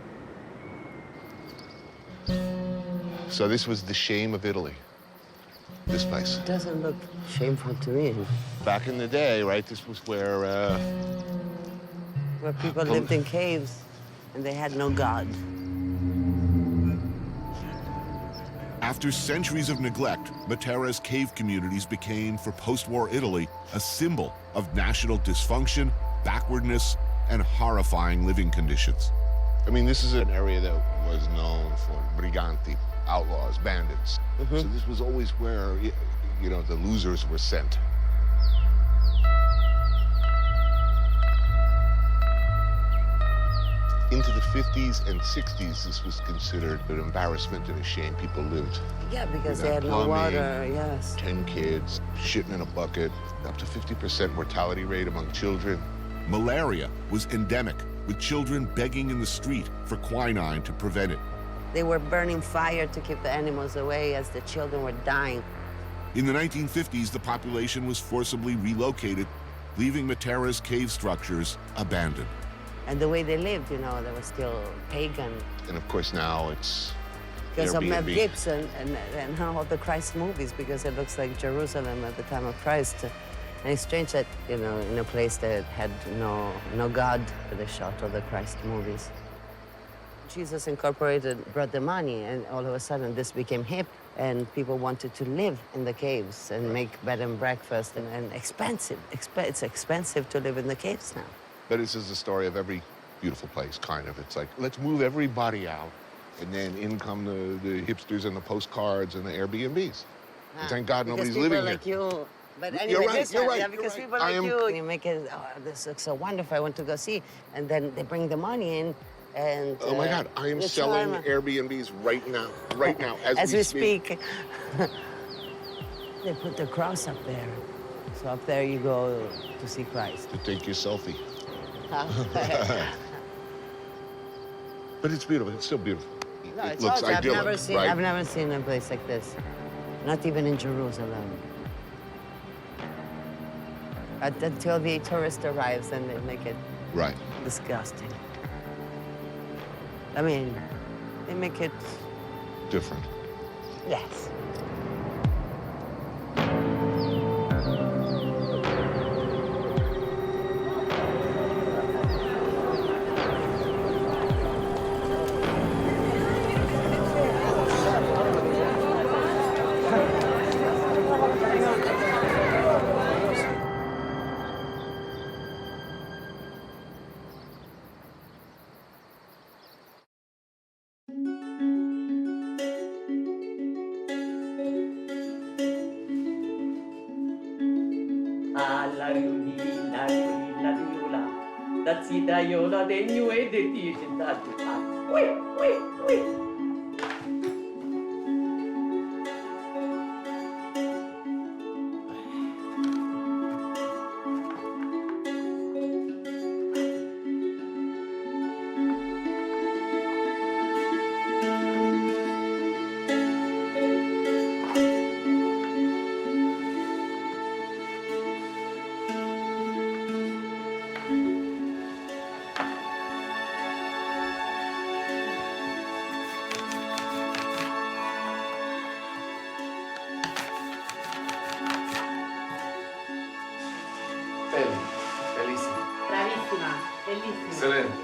So this was the shame of Italy, this place. It doesn't look shameful to me. Back in the day, right, this was where people lived in caves and they had no God. After centuries of neglect, Matera's cave communities became, for post-war Italy, a symbol of national dysfunction, backwardness, and horrifying living conditions. I mean, this is an area that was known for briganti, outlaws, bandits. So this was always where, you know, the losers were sent. Into the 50s and 60s, this was considered an embarrassment and a shame. People lived. Yeah, because they without had no plumbing, water, yes. 10 kids, shitting in a bucket, up to 50% mortality rate among children. Malaria was endemic, with children begging in the street for quinine to prevent it. They were burning fire to keep the animals away as the children were dying. In the 1950s, the population was forcibly relocated, leaving Matera's cave structures abandoned. And the way they lived, you know, they were still pagan. And of course now it's Because of Mel Airbnb. Gibson and all the Christ movies, because it looks like Jerusalem at the time of Christ. And it's strange that, you know, in a place that had no God, they shot all the Christ movies. Jesus brought the money, and all of a sudden this became hip, and people wanted to live in the caves and make bed and breakfast, and expensive. It's expensive to live in the caves now. But this is the story of every beautiful place, kind of. It's like, let's move everybody out, and then in come the hipsters and the postcards and the Airbnbs. And thank God nobody's living here. Like you, but anyway, You're right, this you're one, right, yeah, you're because right. people like you make it, oh, this looks so wonderful, I want to go see. And then they bring the money in, and Oh my God, I am it's selling time. Airbnbs right now, as we we speak. They put the cross up there. So up there you go to see Christ. To take your selfie. Huh? But it's beautiful, it's still beautiful. No, It it's looks also, idyllic, right? I've never seen a place like this. Not even in Jerusalem. Until the tourist arrives and they make it Right. disgusting. I mean, they make it, Different. yes. Alla riunina, la viola, da zitaiola degno e de dice da Bellissimo. Bravissima, bellissima. Excelente.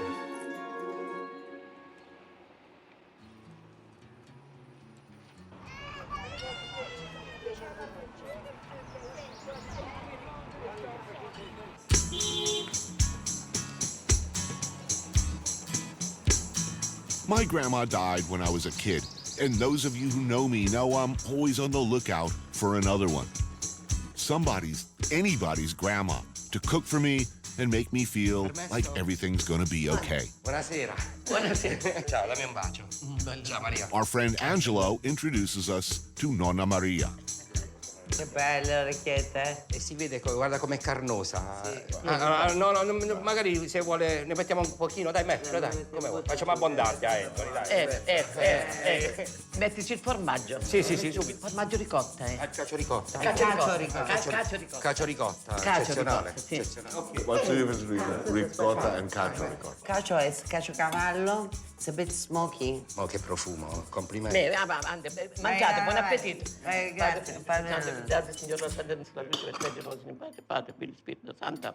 My grandma died when I was a kid, and those of you who know me know I'm always on the lookout for another one. Anybody's grandma, to cook for me and make me feel like everything's gonna be okay. Buonasera. Buonasera. Ciao, dammi un bacio. Ciao, Maria. Our friend Angelo introduces us to Nonna Maria. Che belle le orecchiette, eh? E si vede, guarda com'è carnosa. Sì. No, magari se vuole ne mettiamo un pochino, dai, mettilo, dai. Come vuoi? Facciamo abbondante, Anthony, dai. Mettici il formaggio. Sì, subito. Formaggio ricotta, Cacio ricotta. Cacio ricotta. Eccezionale. Sì. Okay. What's the difference between ricotta and cacio ricotta? Cacio è cavallo. It's a bit smoky. Oh, che profumo, complimenti. Mangiate, buon appetito. Grazie. Grazie, signor Rosario, la luce del Signore, nostro in pace, Padre, Figlio, Spirito Santo.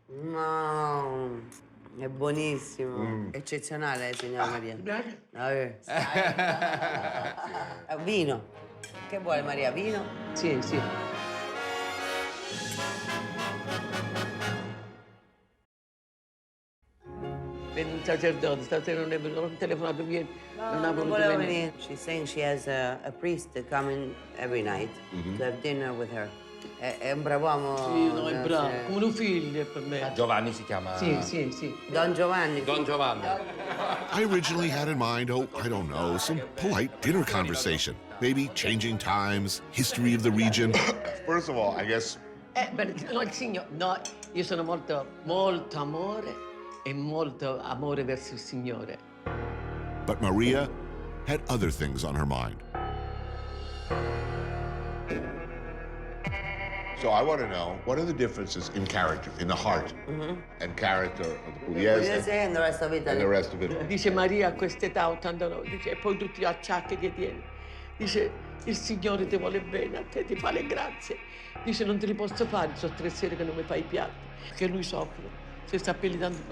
No, è buonissimo. Eccezionale, signora Maria. Vino. Che vuole Maria? Vino? Sì. Vedi un sacerdote, stasera non è venuto, ho telefonato ieri. Non volevo venire. She's saying she has a priest coming every night to have dinner with her. È un bravo uomo. Sì, no, è bravo, come un figlio per me. Giovanni si chiama? Sì. Don Giovanni. I originally had in mind, I don't know, some polite dinner conversation. Maybe changing times, history of the region. First of all, I guess... No, il Signore, no, io sono molto amore e molto amore verso il Signore. But Maria had other things on her mind. So I want to know, what are the differences in character, in the heart, and character of the Pugliese and the rest of Italy. and the rest of Italy? Dice Maria a quest'età, 89, dice, e poi tutti gli acciacchi che tieni. Dice, il Signore ti vuole bene, a te ti fa le grazie. Dice, non te li posso fare, sono 3 sere che non mi fai i piatti, perché lui soffre. Si sta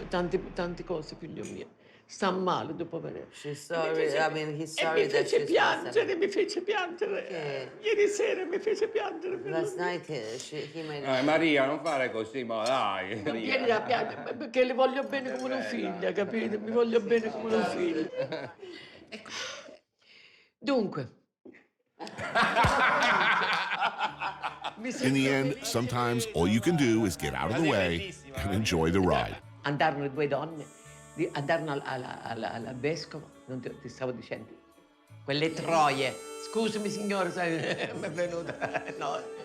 tante cose, figlio mio. Sta male dopo venire. He's sorry mi fece piangere. Ieri sera mi fece piangere. Last night he made Maria, non fare così, ma dai. Non vieni a piangere, perché le voglio bene come una figlia, capite? Mi voglio bene come una figlia. Dunque. In the end, sometimes all you can do is get out of the way and enjoy the ride. Andarono le 2 donne, andarono al vescovo, non ti stavo dicendo, quelle troie. Scusami signore, mi è venuta.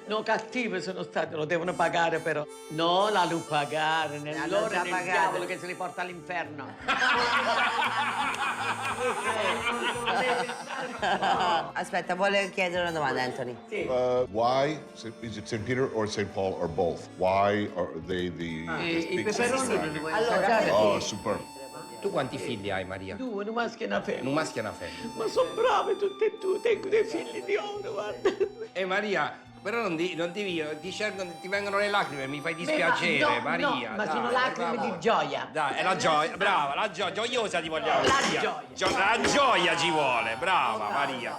No, cattive sono state, lo devono pagare però. No, la devo pagare, nell'ora del diavolo che se li porta all'inferno. Aspetta, vuole chiedere una domanda, Anthony. Sì. Why, is it St. Peter or St. Paul or both? Why are they the I peperoni non li vuoi Allora, assaggiare? Oh, super. Tu quanti figli hai, Maria? 2, un maschio e una femmina. Un maschio e una femmina. Ma sono brave tutte e 2, tengo dei figli di oro, guarda. E Maria, però non ti vengono le lacrime, mi fai dispiacere, no, Maria. No, ma dai, sono lacrime di gioia. Dai, è la gioia, brava, la gioia, gioiosa ti vogliamo. La gioia. La gioia ci vuole, brava Maria.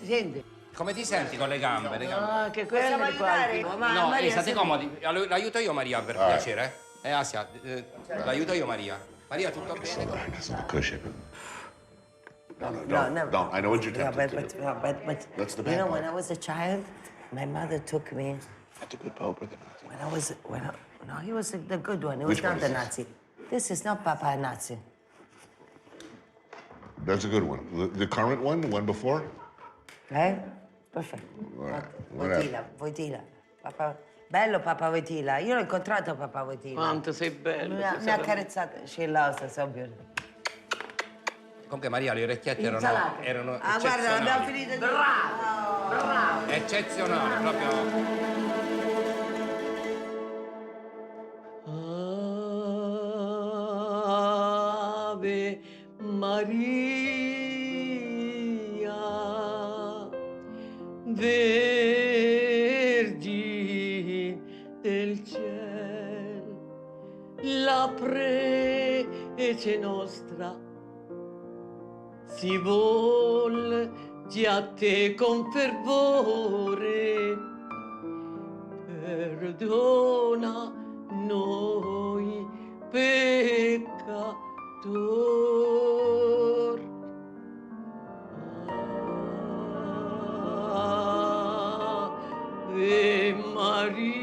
Senti. Come ti senti con le gambe? Le gambe? Ah, che quello è qua. No, state comodi. L'aiuto io Maria, per piacere? Asia, l'aiuto io Maria. Maria, tutto bene? Cushion. No, I know what you're tempted to do. But That's the you bad know, part. when I was a child, my mother took me. At the good Pope or the Nazi? No, he was the good one. He Which was not one the is Nazi. This is not Papa Nazi. That's a good one. The current one, the one before? Perfetto. Whatever. Voitila. Papa... Bello Papa Voitila. Io l'ho incontrato Papa Voitila. Quanto sei bello. Mi ha carezzato. She loves us, so beautiful. Comunque Maria, le orecchiette erano guarda, l'abbiamo finito di... Bravo! Eccezionali, proprio... Ave Maria, Vergine del cielo, la prece nostra si volge a te con fervore, perdona noi peccator. Ave Maria.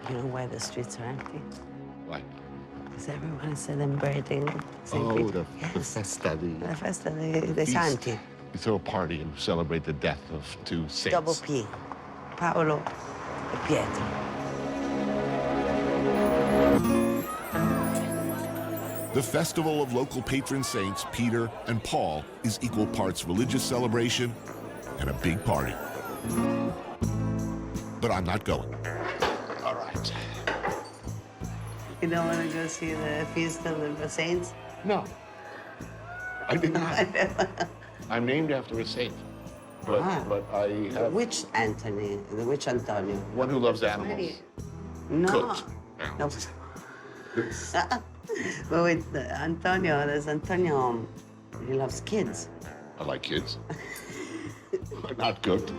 You know why the streets are empty? Why? Because everyone is celebrating St. Oh, Peter. the Yes. festa. La festa dei Santi. You throw a party and celebrate the death of two saints. Double P. Paolo e Pietro. The festival of local patron saints Peter and Paul is equal parts religious celebration and a big party. But I'm not going. All right. You don't want to go see the feast of the saints? No. I did not. I'm named after a saint. But, but I have... Which Anthony? Which Antonio? One who loves animals. No. Cooked. No. But with Antonio, there's Antonio, he loves kids. I like kids. But not cooked.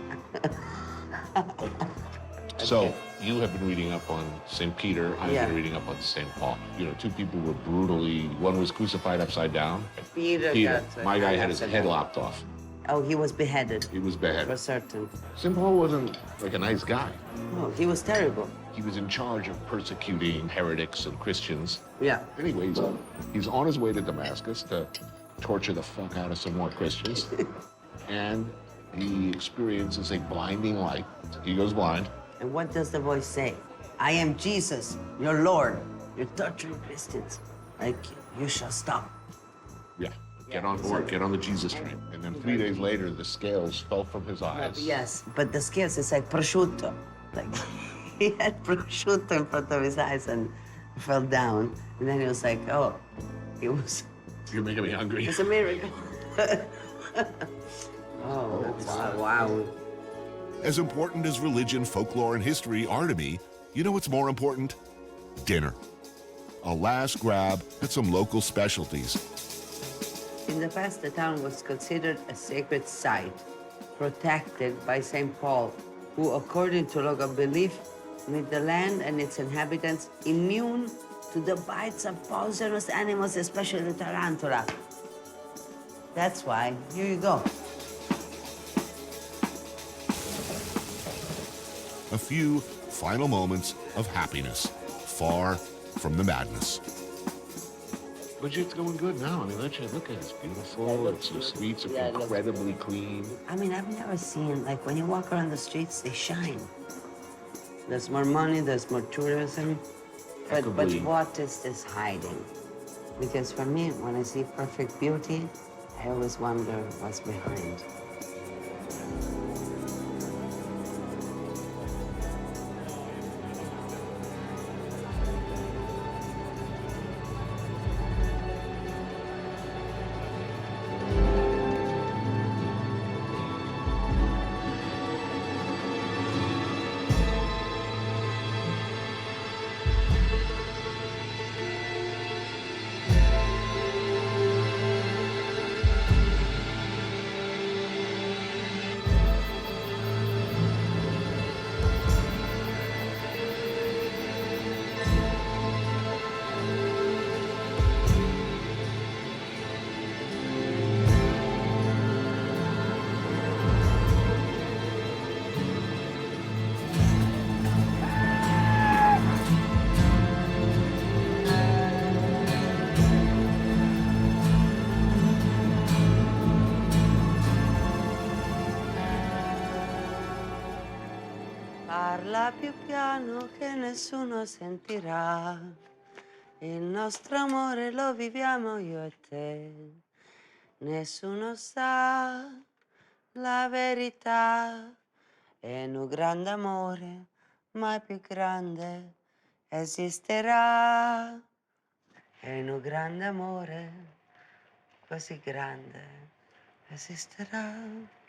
So, you have been reading up on St. Peter, I've been reading up on St. Paul. You know, two people were brutally, one was crucified upside down. Peter. My guy had his head lopped off. Oh, he was beheaded. He was beheaded. For certain. St. Paul wasn't like a nice guy. No, he was terrible. He was in charge of persecuting heretics and Christians. Yeah. Anyways, he's on his way to Damascus to torture the fuck out of some more Christians. And he experiences a blinding light. He goes blind. And what does the voice say? I am Jesus, your Lord. You're torturing Christians. Like, you shall stop. Yeah. Get on board, get on the Jesus train. And then 3 days later, the scales fell from his eyes. Yes, but the scales is like prosciutto. Like, he had prosciutto in front of his eyes and fell down. And then he was like, oh, it was... You're making me hungry. It's a miracle. Oh, wow. As important as religion, folklore, and history are to me, you know what's more important? Dinner. A last grab at some local specialties. In the past, the town was considered a sacred site, protected by St. Paul, who, according to local belief, made the land and its inhabitants immune to the bites of poisonous animals, especially the tarantula. That's why, here you go. A few final moments of happiness, far from the madness. But it's going good now. I mean, look at it. It's beautiful. The streets are incredibly clean. I mean, I've never seen, like, when you walk around the streets, they shine. There's more money, there's more tourism. But what is this hiding? Because for me, when I see perfect beauty, I always wonder what's behind. Parla più piano che nessuno sentirà. Il nostro amore lo viviamo io e te. Nessuno sa la verità. E un grande amore, mai più grande, esisterà. E un grande amore, così grande, esisterà.